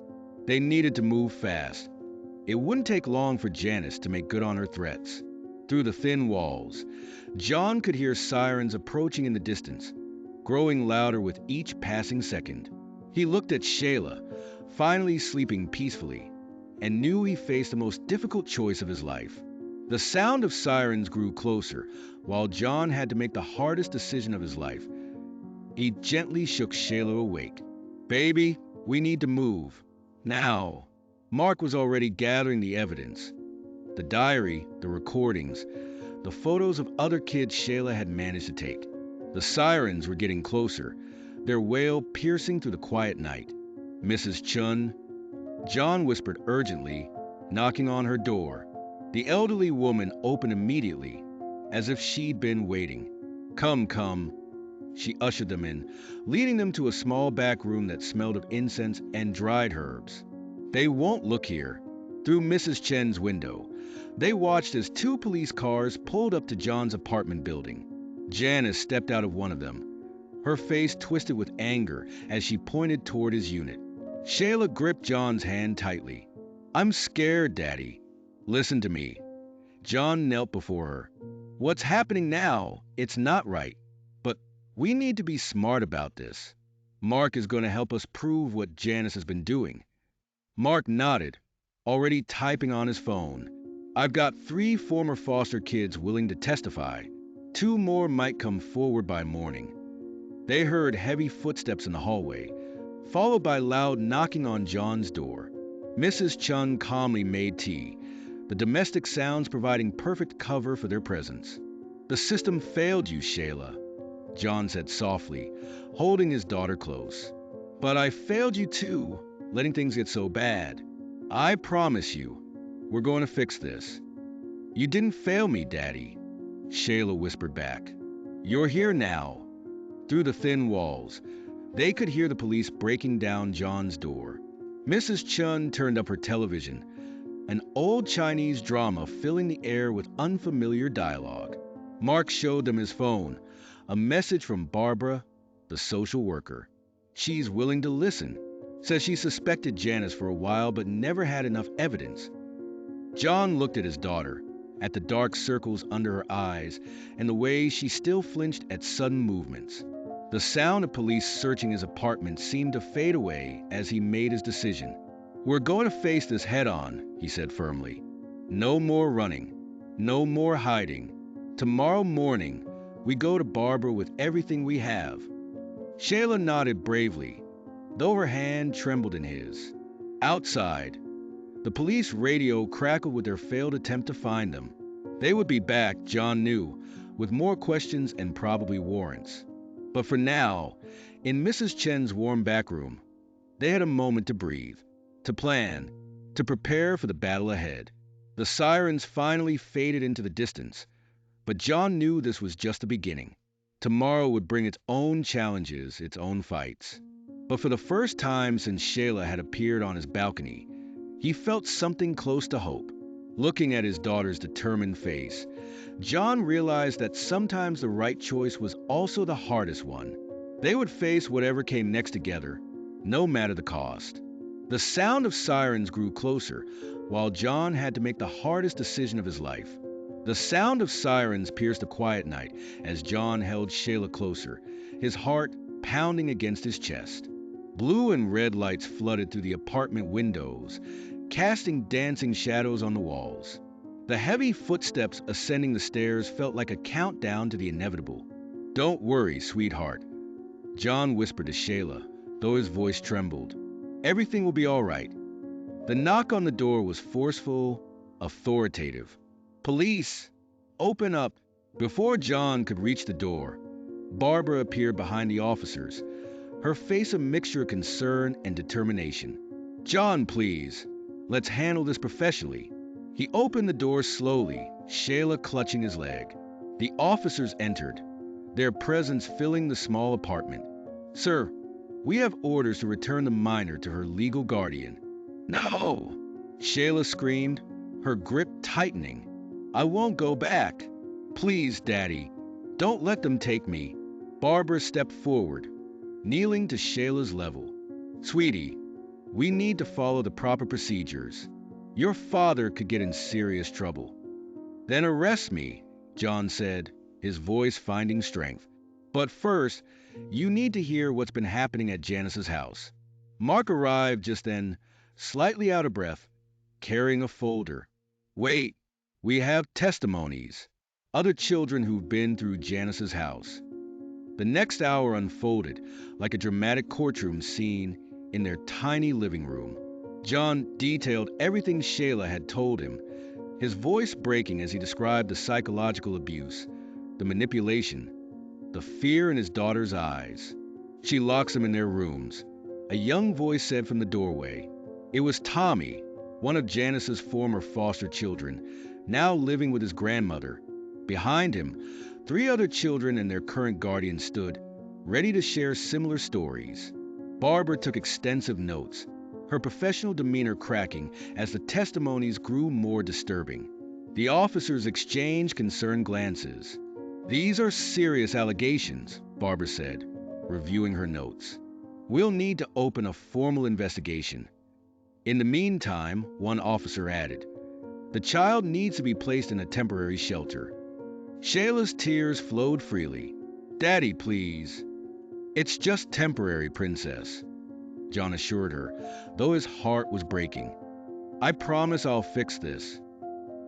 They needed to move fast. It wouldn't take long for Janice to make good on her threats. Through the thin walls, John could hear sirens approaching in the distance, growing louder with each passing second. He looked at Shayla, finally sleeping peacefully, and knew he faced the most difficult choice of his life. The sound of sirens grew closer, while John had to make the hardest decision of his life. He gently shook Shayla awake. "Baby, we need to move. Now." Mark was already gathering the evidence. The diary, the recordings, the photos of other kids Shayla had managed to take. The sirens were getting closer, their wail piercing through the quiet night. "Mrs. Chun," John whispered urgently, knocking on her door. The elderly woman opened immediately, as if she'd been waiting. "Come, come." She ushered them in, leading them to a small back room that smelled of incense and dried herbs. "They won't look here." Through Mrs. Chen's window, they watched as two police cars pulled up to John's apartment building. Janice stepped out of one of them, her face twisted with anger as she pointed toward his unit. Shayla gripped John's hand tightly. "I'm scared, Daddy. Listen to me." John knelt before her. "What's happening now? It's not right. But we need to be smart about this. Mark is going to help us prove what Janice has been doing." Mark nodded, already typing on his phone. "I've got 3 former foster kids willing to testify. 2 more might come forward by morning." They heard heavy footsteps in the hallway, followed by loud knocking on John's door. Mrs. Chun calmly made tea, the domestic sounds providing perfect cover for their presence. "The system failed you, Shayla," John said softly, holding his daughter close. "But I failed you too, letting things get so bad. I promise you, we're going to fix this." "You didn't fail me, Daddy," Shayla whispered back. "You're here now." Through the thin walls, they could hear the police breaking down John's door. Mrs. Chun turned up her television, an old Chinese drama filling the air with unfamiliar dialogue. Mark showed them his phone, a message from Barbara, the social worker. "She's willing to listen. Says she suspected Janice for a while but never had enough evidence." John looked at his daughter, at the dark circles under her eyes, and the way she still flinched at sudden movements. The sound of police searching his apartment seemed to fade away as he made his decision. "We're going to face this head-on," he said firmly. "No more running. No more hiding. Tomorrow morning, we go to Barbara with everything we have." Shayla nodded bravely, though her hand trembled in his. Outside, the police radio crackled with their failed attempt to find them. They would be back, John knew, with more questions and probably warrants. But for now, in Mrs. Chen's warm back room, they had a moment to breathe, to plan, to prepare for the battle ahead. The sirens finally faded into the distance, but John knew this was just the beginning. Tomorrow would bring its own challenges, its own fights. But for the first time since Shayla had appeared on his balcony, he felt something close to hope. Looking at his daughter's determined face, John realized that sometimes the right choice was also the hardest one. They would face whatever came next together, no matter the cost. The sound of sirens grew closer, while John had to make the hardest decision of his life. The sound of sirens pierced the quiet night as John held Shayla closer, his heart pounding against his chest. Blue and red lights flooded through the apartment windows, casting dancing shadows on the walls. The heavy footsteps ascending the stairs felt like a countdown to the inevitable. "Don't worry, sweetheart," John whispered to Shayla, though his voice trembled. "Everything will be all right." The knock on the door was forceful, authoritative. "Police! Open up!" Before John could reach the door, Barbara appeared behind the officers, her face a mixture of concern and determination. "John, please. Let's handle this professionally." He opened the door slowly, Shayla clutching his leg. The officers entered, their presence filling the small apartment. "Sir, we have orders to return the minor to her legal guardian." "No!" Shayla screamed, her grip tightening. "I won't go back. Please, Daddy, don't let them take me." Barbara stepped forward, kneeling to Shayla's level. "Sweetie, we need to follow the proper procedures. Your father could get in serious trouble." "Then arrest me," John said, his voice finding strength. "But first, You need to hear what's been happening at Janice's house." Mark arrived just then, slightly out of breath, carrying a folder. "Wait, we have testimonies. Other children who've been through Janice's house." The next hour unfolded like a dramatic courtroom scene in their tiny living room. John detailed everything Shayla had told him, his voice breaking as he described the psychological abuse, the manipulation, the fear in his daughter's eyes. "She locks them in their rooms," a young voice said from the doorway. It was Tommy, one of Janice's former foster children, now living with his grandmother. Behind him, 3 other children and their current guardian stood, ready to share similar stories. Barbara took extensive notes, her professional demeanor cracking as the testimonies grew more disturbing. The officers exchanged concerned glances. "These are serious allegations," Barbara said, reviewing her notes. "We'll need to open a formal investigation." In the meantime, one officer added, "The child needs to be placed in a temporary shelter." Shayla's tears flowed freely. "Daddy, please." "It's just temporary, Princess," John assured her, though his heart was breaking. "I promise I'll fix this."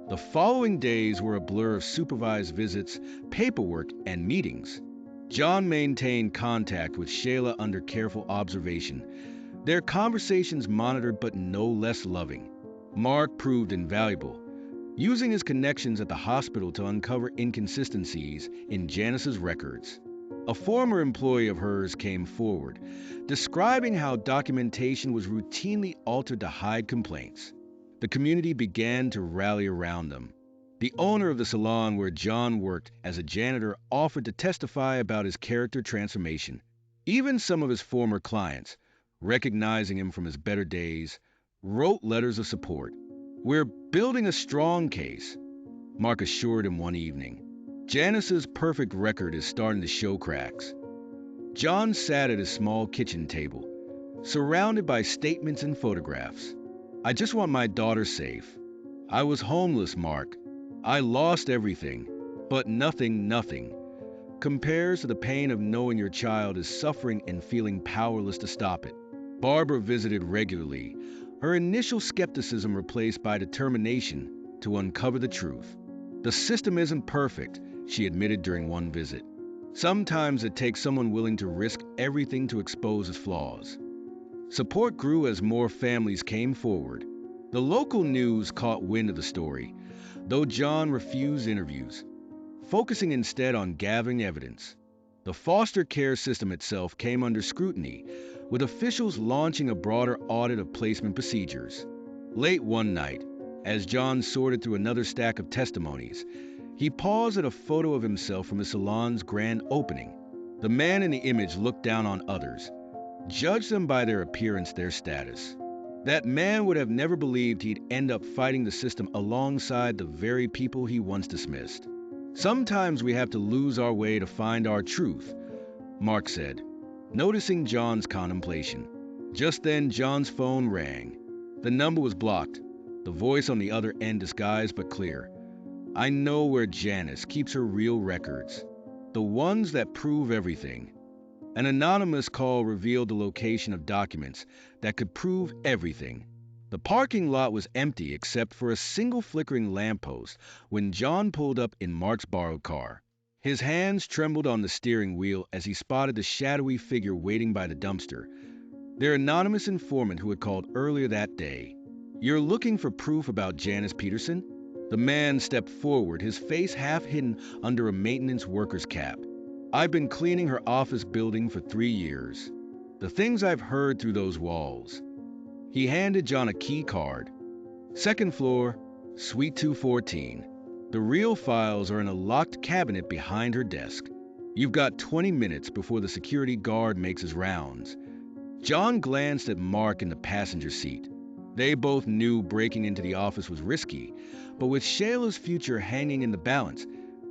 The following days were a blur of supervised visits, paperwork, and meetings. John maintained contact with Shayla under careful observation, their conversations monitored but no less loving. Mark proved invaluable, using his connections at the hospital to uncover inconsistencies in Janice's records. A former employee of hers came forward, describing how documentation was routinely altered to hide complaints. The community began to rally around them. The owner of the salon where John worked as a janitor offered to testify about his character transformation. Even some of his former clients, recognizing him from his better days, wrote letters of support. "We're building a strong case," Mark assured him one evening. "Janice's perfect record is starting to show cracks." John sat at his small kitchen table, surrounded by statements and photographs. "I just want my daughter safe. I was homeless, Mark. I lost everything, but nothing compares to the pain of knowing your child is suffering and feeling powerless to stop it." Barbara visited regularly, her initial skepticism replaced by determination to uncover the truth. "The system isn't perfect," she admitted during one visit. "Sometimes it takes someone willing to risk everything to expose its flaws." Support grew as more families came forward. The local news caught wind of the story, though John refused interviews, focusing instead on gathering evidence. The foster care system itself came under scrutiny, with officials launching a broader audit of placement procedures. Late one night, as John sorted through another stack of testimonies, he paused at a photo of himself from the salon's grand opening. The man in the image looked down on others, judged them by their appearance, their status. That man would have never believed he'd end up fighting the system alongside the very people he once dismissed. "Sometimes we have to lose our way to find our truth," Mark said, noticing John's contemplation. Just then, John's phone rang. The number was blocked, the voice on the other end disguised but clear. "I know where Janice keeps her real records, the ones that prove everything." An anonymous call revealed the location of documents that could prove everything. The parking lot was empty except for a single flickering lamppost when John pulled up in Mark's borrowed car. His hands trembled on the steering wheel as he spotted the shadowy figure waiting by the dumpster, their anonymous informant who had called earlier that day. "You're looking for proof about Janice Peterson?" The man stepped forward, his face half hidden under a maintenance worker's cap. "I've been cleaning her office building for 3 years. The things I've heard through those walls." He handed John a key card. "Second floor, Suite 214. The real files are in a locked cabinet behind her desk. You've got 20 minutes before the security guard makes his rounds." John glanced at Mark in the passenger seat. They both knew breaking into the office was risky, but with Shayla's future hanging in the balance,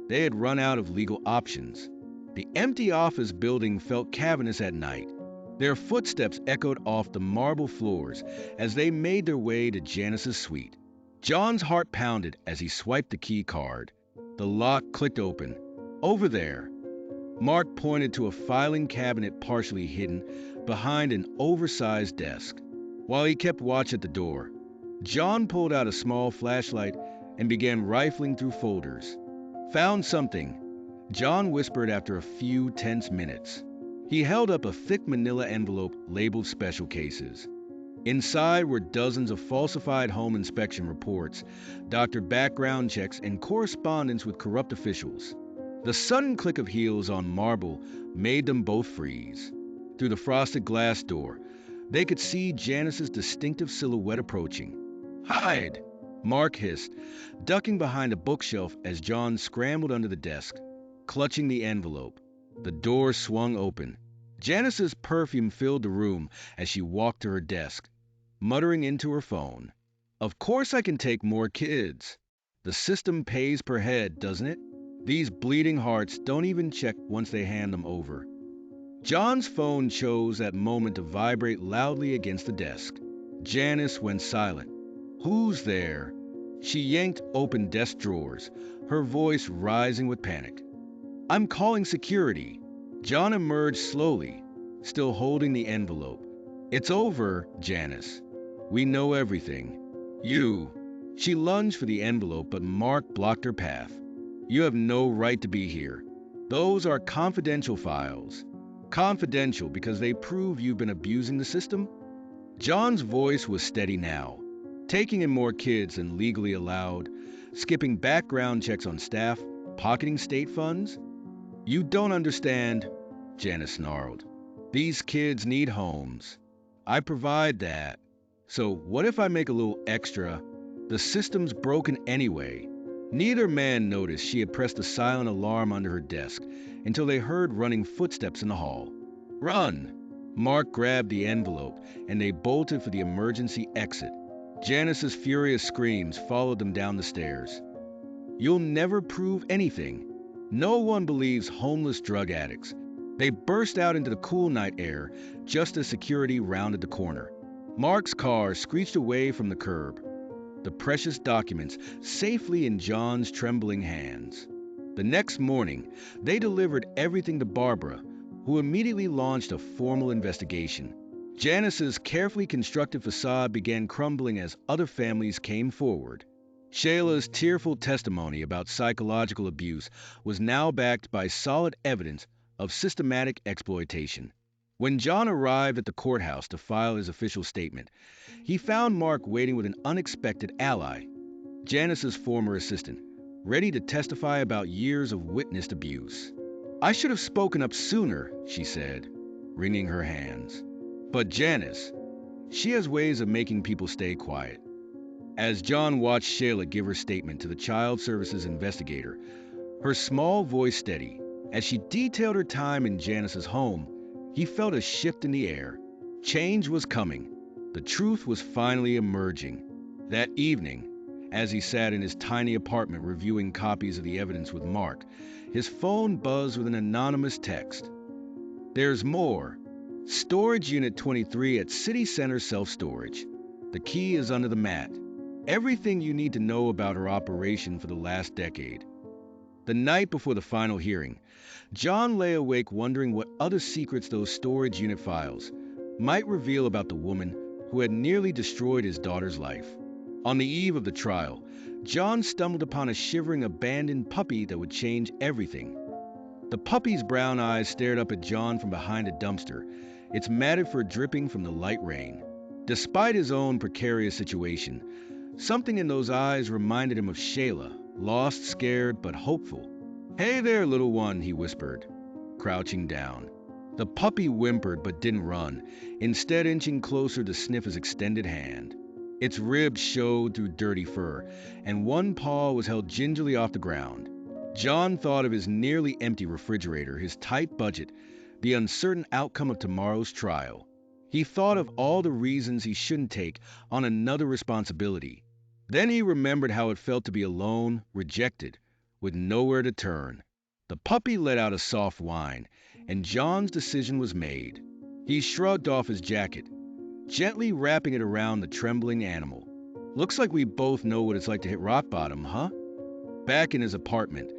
they had run out of legal options. The empty office building felt cavernous at night. Their footsteps echoed off the marble floors as they made their way to Janice's suite. John's heart pounded as he swiped the key card. The lock clicked open. "Over there." Mark pointed to a filing cabinet partially hidden behind an oversized desk. While he kept watch at the door, John pulled out a small flashlight and began rifling through folders. Found something, John whispered after a few tense minutes. He held up a thick manila envelope labeled special cases. Inside were dozens of falsified home inspection reports, doctor background checks, and correspondence with corrupt officials. The sudden click of heels on marble made them both freeze. Through the frosted glass door, they could see Janice's distinctive silhouette approaching. "Hide!" Mark hissed, ducking behind a bookshelf as John scrambled under the desk, clutching the envelope. The door swung open. Janice's perfume filled the room as she walked to her desk, muttering into her phone. "Of course I can take more kids. The system pays per head, doesn't it? These bleeding hearts don't even check once they hand them over." John's phone chose that moment to vibrate loudly against the desk. Janice went silent. "Who's there?" She yanked open desk drawers, her voice rising with panic. "I'm calling security." John emerged slowly, still holding the envelope. "It's over, Janice. We know everything. You." She lunged for the envelope, but Mark blocked her path. "You have no right to be here. Those are confidential files. Confidential because they prove you've been abusing the system." John's voice was steady now, taking in more kids than legally allowed, skipping background checks on staff, pocketing state funds. "You don't understand," Janice snarled. "These kids need homes. I provide that. So what if I make a little extra? The system's broken anyway." Neither man noticed she had pressed a silent alarm under her desk until they heard running footsteps in the hall. "Run!" Mark grabbed the envelope, and they bolted for the emergency exit. Janice's furious screams followed them down the stairs. "You'll never prove anything. No one believes homeless drug addicts." They burst out into the cool night air just as security rounded the corner. Mark's car screeched away from the curb, the precious documents safely in John's trembling hands. The next morning, they delivered everything to Barbara, who immediately launched a formal investigation. Janice's carefully constructed facade began crumbling as other families came forward. Shayla's tearful testimony about psychological abuse was now backed by solid evidence of systematic exploitation. When John arrived at the courthouse to file his official statement, he found Mark waiting with an unexpected ally, Janice's former assistant, ready to testify about years of witnessed abuse. "I should have spoken up sooner," she said, wringing her hands. "But Janice, she has ways of making people stay quiet." As John watched Shayla give her statement to the Child Services investigator, her small voice steady, as she detailed her time in Janice's home, he felt a shift in the air. Change was coming. The truth was finally emerging. That evening, as he sat in his tiny apartment reviewing copies of the evidence with Mark, his phone buzzed with an anonymous text. "There's more. Storage Unit 23 at City Center Self-Storage. The key is under the mat. Everything you need to know about her operation for the last decade." The night before the final hearing, John lay awake wondering what other secrets those storage unit files might reveal about the woman who had nearly destroyed his daughter's life. On the eve of the trial, John stumbled upon a shivering abandoned puppy that would change everything. The puppy's brown eyes stared up at John from behind a dumpster, its matted fur dripping from the light rain. Despite his own precarious situation, something in those eyes reminded him of Shayla, lost, scared, but hopeful. "Hey there, little one," he whispered, crouching down. The puppy whimpered but didn't run, instead inching closer to sniff his extended hand. Its ribs showed through dirty fur, and one paw was held gingerly off the ground. John thought of his nearly empty refrigerator, his tight budget, the uncertain outcome of tomorrow's trial. He thought of all the reasons he shouldn't take on another responsibility. Then he remembered how it felt to be alone, rejected, with nowhere to turn. The puppy let out a soft whine, and John's decision was made. He shrugged off his jacket, gently wrapping it around the trembling animal. "Looks like we both know what it's like to hit rock bottom, huh?" Back in his apartment,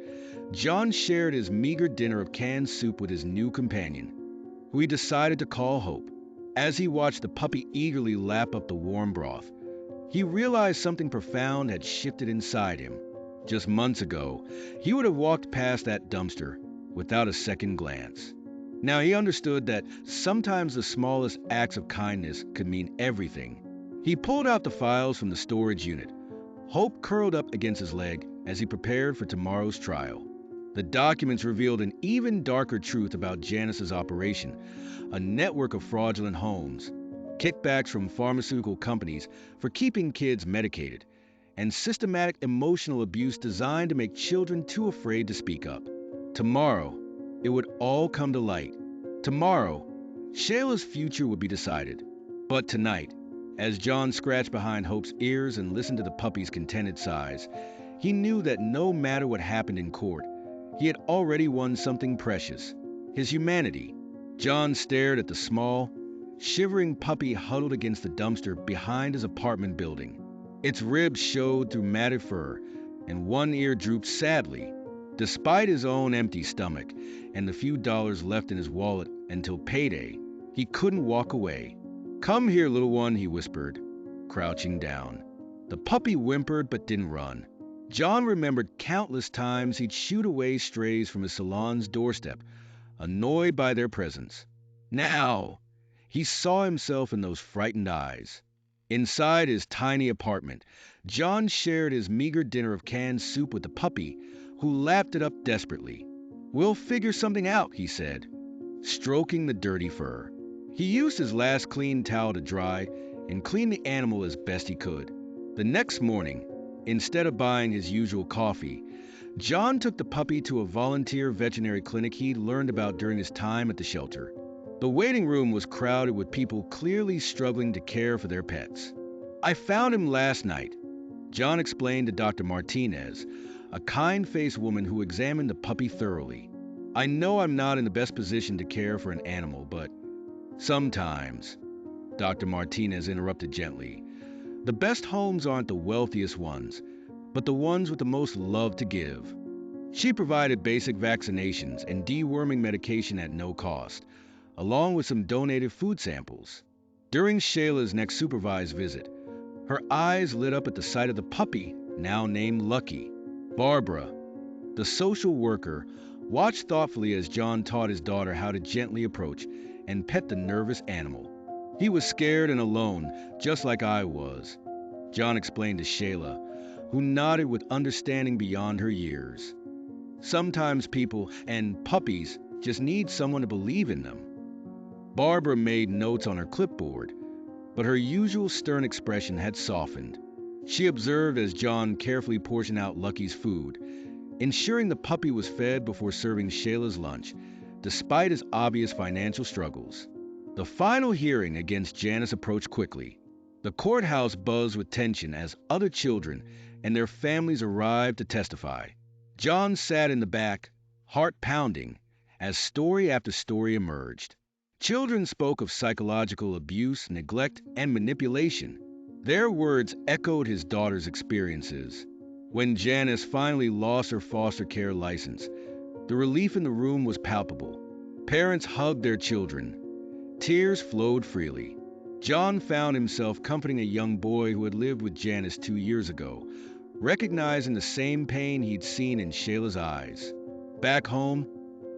John shared his meager dinner of canned soup with his new companion, who he decided to call Hope. As he watched the puppy eagerly lap up the warm broth, he realized something profound had shifted inside him. Just months ago, he would have walked past that dumpster without a second glance. Now he understood that sometimes the smallest acts of kindness could mean everything. He pulled out the files from the storage unit. Hope curled up against his leg as he prepared for tomorrow's trial. The documents revealed an even darker truth about Janice's operation, a network of fraudulent homes, kickbacks from pharmaceutical companies for keeping kids medicated, and systematic emotional abuse designed to make children too afraid to speak up. Tomorrow, it would all come to light. Tomorrow, Shayla's future would be decided. But tonight, as John scratched behind Hope's ears and listened to the puppy's contented sighs, he knew that no matter what happened in court, he had already won something precious: his humanity. John stared at the small, shivering puppy huddled against the dumpster behind his apartment building. Its ribs showed through matted fur, and one ear drooped sadly. Despite his own empty stomach and the few dollars left in his wallet until payday, he couldn't walk away. "Come here, little one," he whispered, crouching down. The puppy whimpered but didn't run. John remembered countless times he'd shooed away strays from his salon's doorstep, annoyed by their presence. Now, he saw himself in those frightened eyes. Inside his tiny apartment, John shared his meager dinner of canned soup with the puppy, who lapped it up desperately. "We'll figure something out," he said, stroking the dirty fur. He used his last clean towel to dry and clean the animal as best he could. The next morning, instead of buying his usual coffee, John took the puppy to a volunteer veterinary clinic he'd learned about during his time at the shelter. The waiting room was crowded with people clearly struggling to care for their pets. "I found him last night," John explained to Dr. Martinez, a kind-faced woman who examined the puppy thoroughly. "I know I'm not in the best position to care for an animal, but sometimes," Dr. Martinez interrupted gently, "the best homes aren't the wealthiest ones, but the ones with the most love to give." She provided basic vaccinations and deworming medication at no cost, along with some donated food samples. During Shayla's next supervised visit, her eyes lit up at the sight of the puppy, now named Lucky. Barbara, the social worker, watched thoughtfully as John taught his daughter how to gently approach and pet the nervous animal. "He was scared and alone, just like I was," John explained to Shayla, who nodded with understanding beyond her years. "Sometimes people and puppies just need someone to believe in them." Barbara made notes on her clipboard, but her usual stern expression had softened. She observed as John carefully portioned out Lucky's food, ensuring the puppy was fed before serving Shayla's lunch, despite his obvious financial struggles. The final hearing against Janice approached quickly. The courthouse buzzed with tension as other children and their families arrived to testify. John sat in the back, heart pounding, as story after story emerged. Children spoke of psychological abuse, neglect, and manipulation. Their words echoed his daughter's experiences. When Janice finally lost her foster care license, the relief in the room was palpable. Parents hugged their children. Tears flowed freely. John found himself comforting a young boy who had lived with Janice 2 years ago, recognizing the same pain he'd seen in Shayla's eyes. Back home,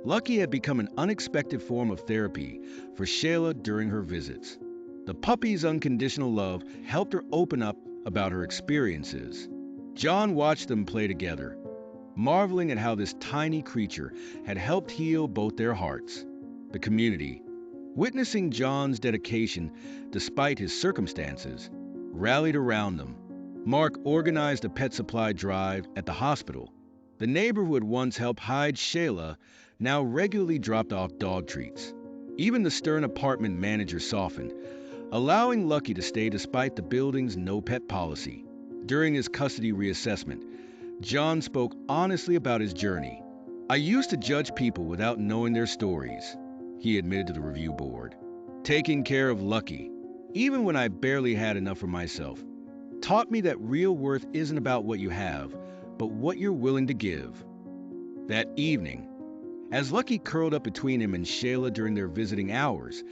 Lucky had become an unexpected form of therapy for Shayla during her visits. The puppy's unconditional love helped her open up about her experiences. John watched them play together, marveling at how this tiny creature had helped heal both their hearts. The community, witnessing John's dedication despite his circumstances, rallied around them. Mark organized a pet supply drive at the hospital. The neighbor who had once helped hide Shayla now regularly dropped off dog treats. Even the stern apartment manager softened, allowing Lucky to stay despite the building's no-pet policy. During his custody reassessment, John spoke honestly about his journey. "I used to judge people without knowing their stories," he admitted to the review board. "Taking care of Lucky, even when I barely had enough for myself, taught me that real worth isn't about what you have, but what you're willing to give." That evening, as Lucky curled up between him and Shayla during their visiting hours,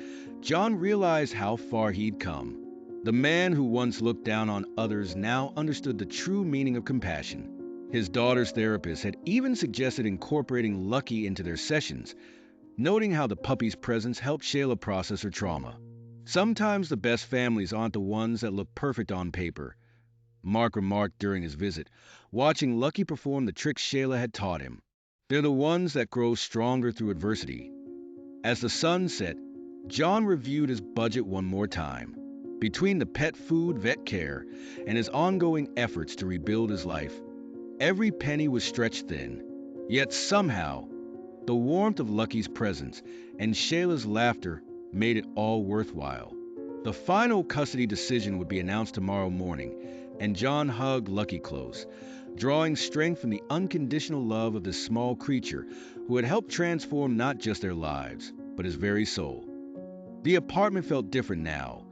John realized how far he'd come. The man who once looked down on others now understood the true meaning of compassion. His daughter's therapist had even suggested incorporating Lucky into their sessions, noting how the puppy's presence helped Shayla process her trauma. Sometimes the best families aren't the ones that look perfect on paper, Mark remarked during his visit, watching Lucky perform the tricks Shayla had taught him. They're the ones that grow stronger through adversity. As the sun set, John reviewed his budget one more time. Between the pet food, vet care, and his ongoing efforts to rebuild his life, every penny was stretched thin. Yet somehow, the warmth of Lucky's presence and Shayla's laughter made it all worthwhile. The final custody decision would be announced tomorrow morning, and John hugged Lucky close, drawing strength from the unconditional love of this small creature who had helped transform not just their lives, but his very soul. The apartment felt different now,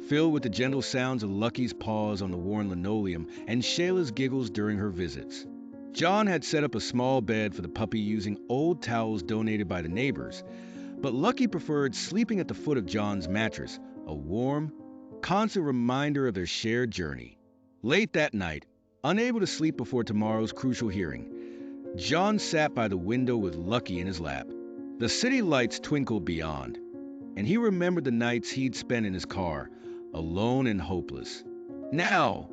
filled with the gentle sounds of Lucky's paws on the worn linoleum and Shayla's giggles during her visits. John had set up a small bed for the puppy using old towels donated by the neighbors, but Lucky preferred sleeping at the foot of John's mattress, a warm, constant reminder of their shared journey. Late that night, unable to sleep before tomorrow's crucial hearing, John sat by the window with Lucky in his lap. The city lights twinkled beyond, and he remembered the nights he'd spent in his car, alone and hopeless. Now,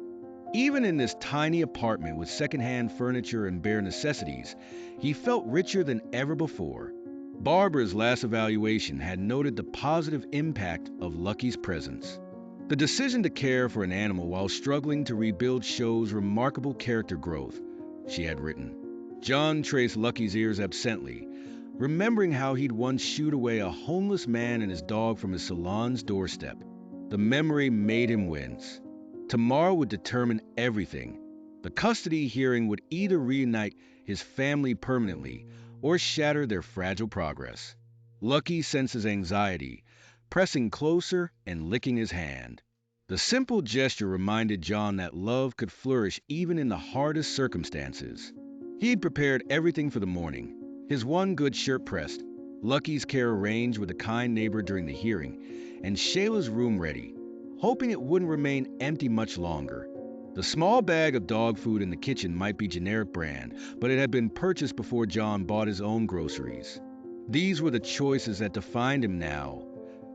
even in this tiny apartment with secondhand furniture and bare necessities, he felt richer than ever before. Barbara's last evaluation had noted the positive impact of Lucky's presence. The decision to care for an animal while struggling to rebuild shows remarkable character growth, she had written. John traced Lucky's ears absently, remembering how he'd once shooed away a homeless man and his dog from his salon's doorstep. The memory made him wince. Tomorrow would determine everything. The custody hearing would either reunite his family permanently or shatter their fragile progress. Lucky sensed his anxiety, pressing closer and licking his hand. The simple gesture reminded John that love could flourish even in the hardest circumstances. He'd prepared everything for the morning. His one good shirt pressed, Lucky's care arranged with a kind neighbor during the hearing, and Shayla's room ready, hoping it wouldn't remain empty much longer. The small bag of dog food in the kitchen might be generic brand, but it had been purchased before John bought his own groceries. These were the choices that defined him now,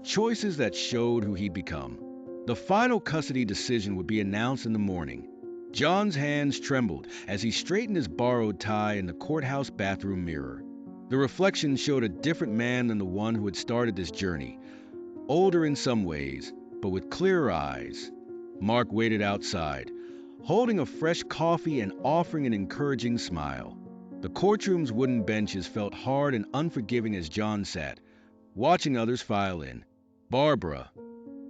choices that showed who he'd become. The final custody decision would be announced in the morning. John's hands trembled as he straightened his borrowed tie in the courthouse bathroom mirror. The reflection showed a different man than the one who had started this journey, older in some ways, but with clearer eyes. Mark waited outside, holding a fresh coffee and offering an encouraging smile. The courtroom's wooden benches felt hard and unforgiving as John sat, watching others file in. Barbara,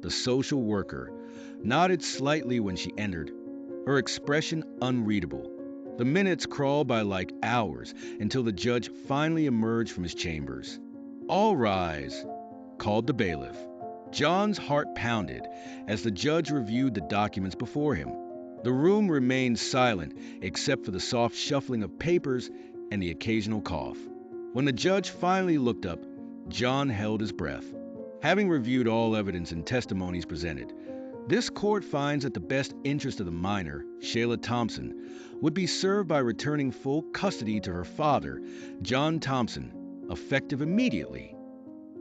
the social worker, nodded slightly when she entered, her expression unreadable. The minutes crawled by like hours until the judge finally emerged from his chambers. "All rise," called the bailiff. John's heart pounded as the judge reviewed the documents before him. The room remained silent except for the soft shuffling of papers and the occasional cough. When the judge finally looked up, John held his breath. Having reviewed all evidence and testimonies presented, this court finds that the best interest of the minor, Shayla Thompson, would be served by returning full custody to her father, John Thompson, effective immediately.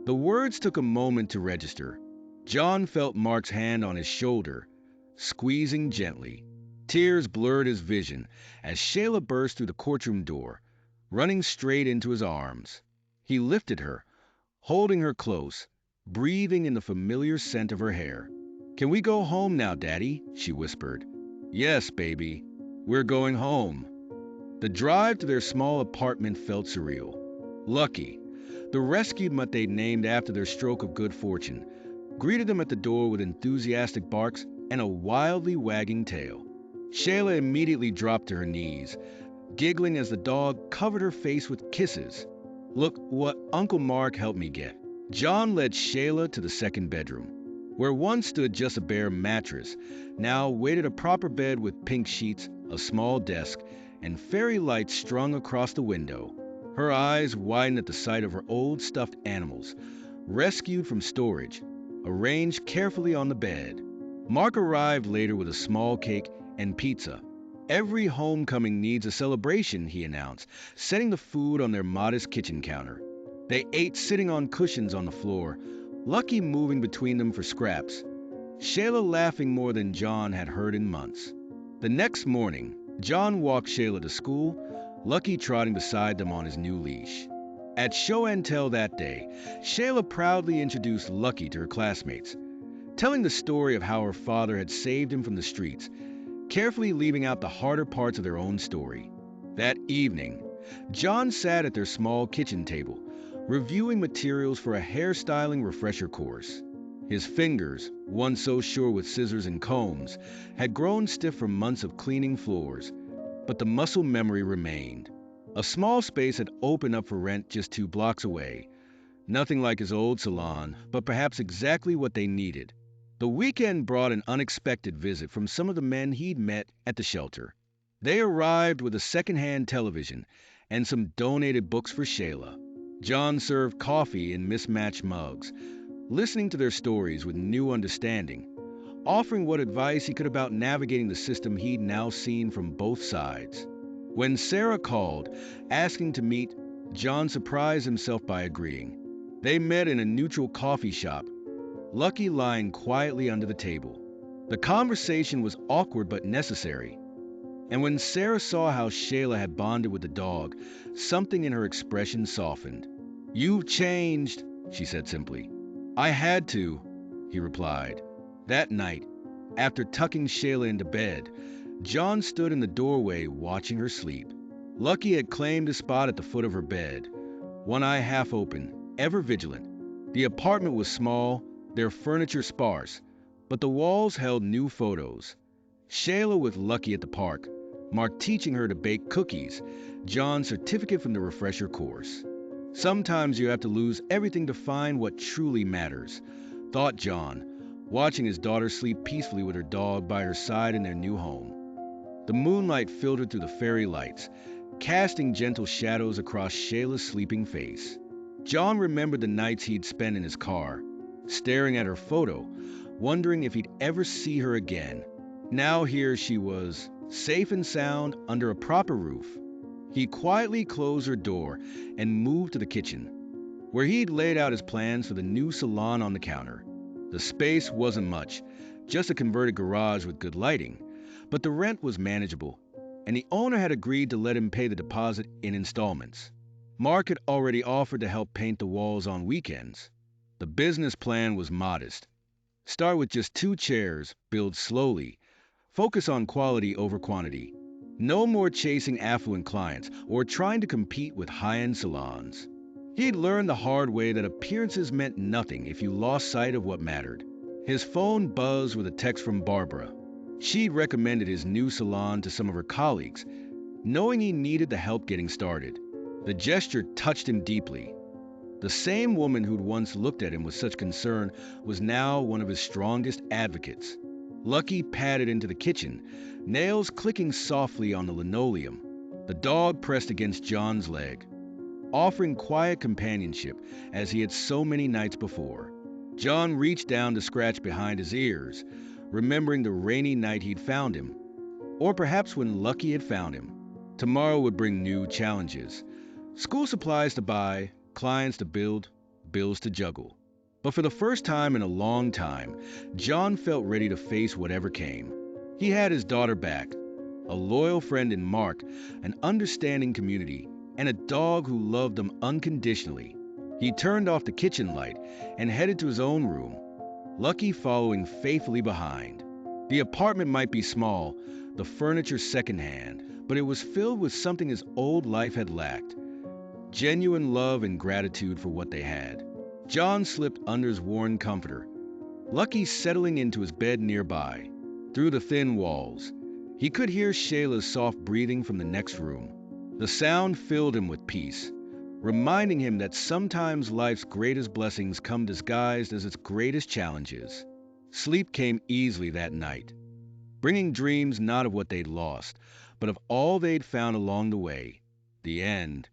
The words took a moment to register. John felt Mark's hand on his shoulder, squeezing gently. Tears blurred his vision as Shayla burst through the courtroom door, running straight into his arms. He lifted her, holding her close, breathing in the familiar scent of her hair. "Can we go home now, Daddy?" she whispered. "Yes, baby. We're going home." The drive to their small apartment felt surreal. Lucky, the rescued mutt they'd named after their stroke of good fortune, greeted them at the door with enthusiastic barks and a wildly wagging tail. Shayla immediately dropped to her knees, giggling as the dog covered her face with kisses. "Look what Uncle Mark helped me get." John led Shayla to the second bedroom, where once stood just a bare mattress. Now waited a proper bed with pink sheets, a small desk, and fairy lights strung across the window. Her eyes widened at the sight of her old stuffed animals, rescued from storage, arranged carefully on the bed. Mark arrived later with a small cake and pizza. Every homecoming needs a celebration, he announced, setting the food on their modest kitchen counter. They ate sitting on cushions on the floor, Lucky moving between them for scraps, Shayla laughing more than John had heard in months. The next morning, John walked Shayla to school, Lucky trotting beside them on his new leash. At show and tell that day, Shayla proudly introduced Lucky to her classmates, telling the story of how her father had saved him from the streets, carefully leaving out the harder parts of their own story. That evening, John sat at their small kitchen table, reviewing materials for a hairstyling refresher course. His fingers, once so sure with scissors and combs, had grown stiff from months of cleaning floors, but the muscle memory remained. A small space had opened up for rent just 2 blocks away. Nothing like his old salon, but perhaps exactly what they needed. The weekend brought an unexpected visit from some of the men he'd met at the shelter. They arrived with a second-hand television and some donated books for Shayla. John served coffee in mismatched mugs, listening to their stories with new understanding, offering what advice he could about navigating the system he'd now seen from both sides. When Sarah called, asking to meet, John surprised himself by agreeing. They met in a neutral coffee shop, Lucky lying quietly under the table. The conversation was awkward but necessary, and when Sarah saw how Shayla had bonded with the dog, something in her expression softened. "You've changed," she said simply. "I had to," he replied. That night, after tucking Shayla into bed, John stood in the doorway watching her sleep. Lucky had claimed a spot at the foot of her bed, one eye half open, ever vigilant. The apartment was small, their furniture sparse, but the walls held new photos. Shayla with Lucky at the park, Mark teaching her to bake cookies, John's certificate from the refresher course. Sometimes you have to lose everything to find what truly matters, thought John, watching his daughter sleep peacefully with her dog by her side in their new home. The moonlight filtered through the fairy lights, casting gentle shadows across Shayla's sleeping face. John remembered the nights he'd spent in his car, staring at her photo, wondering if he'd ever see her again. Now here she was, safe and sound under a proper roof. He quietly closed her door and moved to the kitchen, where he'd laid out his plans for the new salon on the counter. The space wasn't much, just a converted garage with good lighting, but the rent was manageable, and the owner had agreed to let him pay the deposit in installments. Mark had already offered to help paint the walls on weekends. The business plan was modest. Start with just 2 chairs, build slowly, focus on quality over quantity. No more chasing affluent clients or trying to compete with high-end salons. He'd learned the hard way that appearances meant nothing if you lost sight of what mattered. His phone buzzed with a text from Barbara. She'd recommended his new salon to some of her colleagues, knowing he needed the help getting started. The gesture touched him deeply. The same woman who'd once looked at him with such concern was now one of his strongest advocates. Lucky padded into the kitchen, nails clicking softly on the linoleum. The dog pressed against John's leg, offering quiet companionship as he had so many nights before. John reached down to scratch behind his ears, remembering the rainy night he'd found him, or perhaps when Lucky had found him. Tomorrow would bring new challenges. School supplies to buy, clients to build, bills to juggle. But for the first time in a long time, John felt ready to face whatever came. He had his daughter back, a loyal friend in Mark, an understanding community, and a dog who loved him unconditionally. He turned off the kitchen light and headed to his own room, Lucky following faithfully behind. The apartment might be small, the furniture secondhand, but it was filled with something his old life had lacked: genuine love and gratitude for what they had. John slipped under his worn comforter, Lucky settling into his bed nearby. Through the thin walls, he could hear Shayla's soft breathing from the next room. The sound filled him with peace, reminding him that sometimes life's greatest blessings come disguised as its greatest challenges. Sleep came easily that night, bringing dreams not of what they'd lost, but of all they'd found along the way. The end.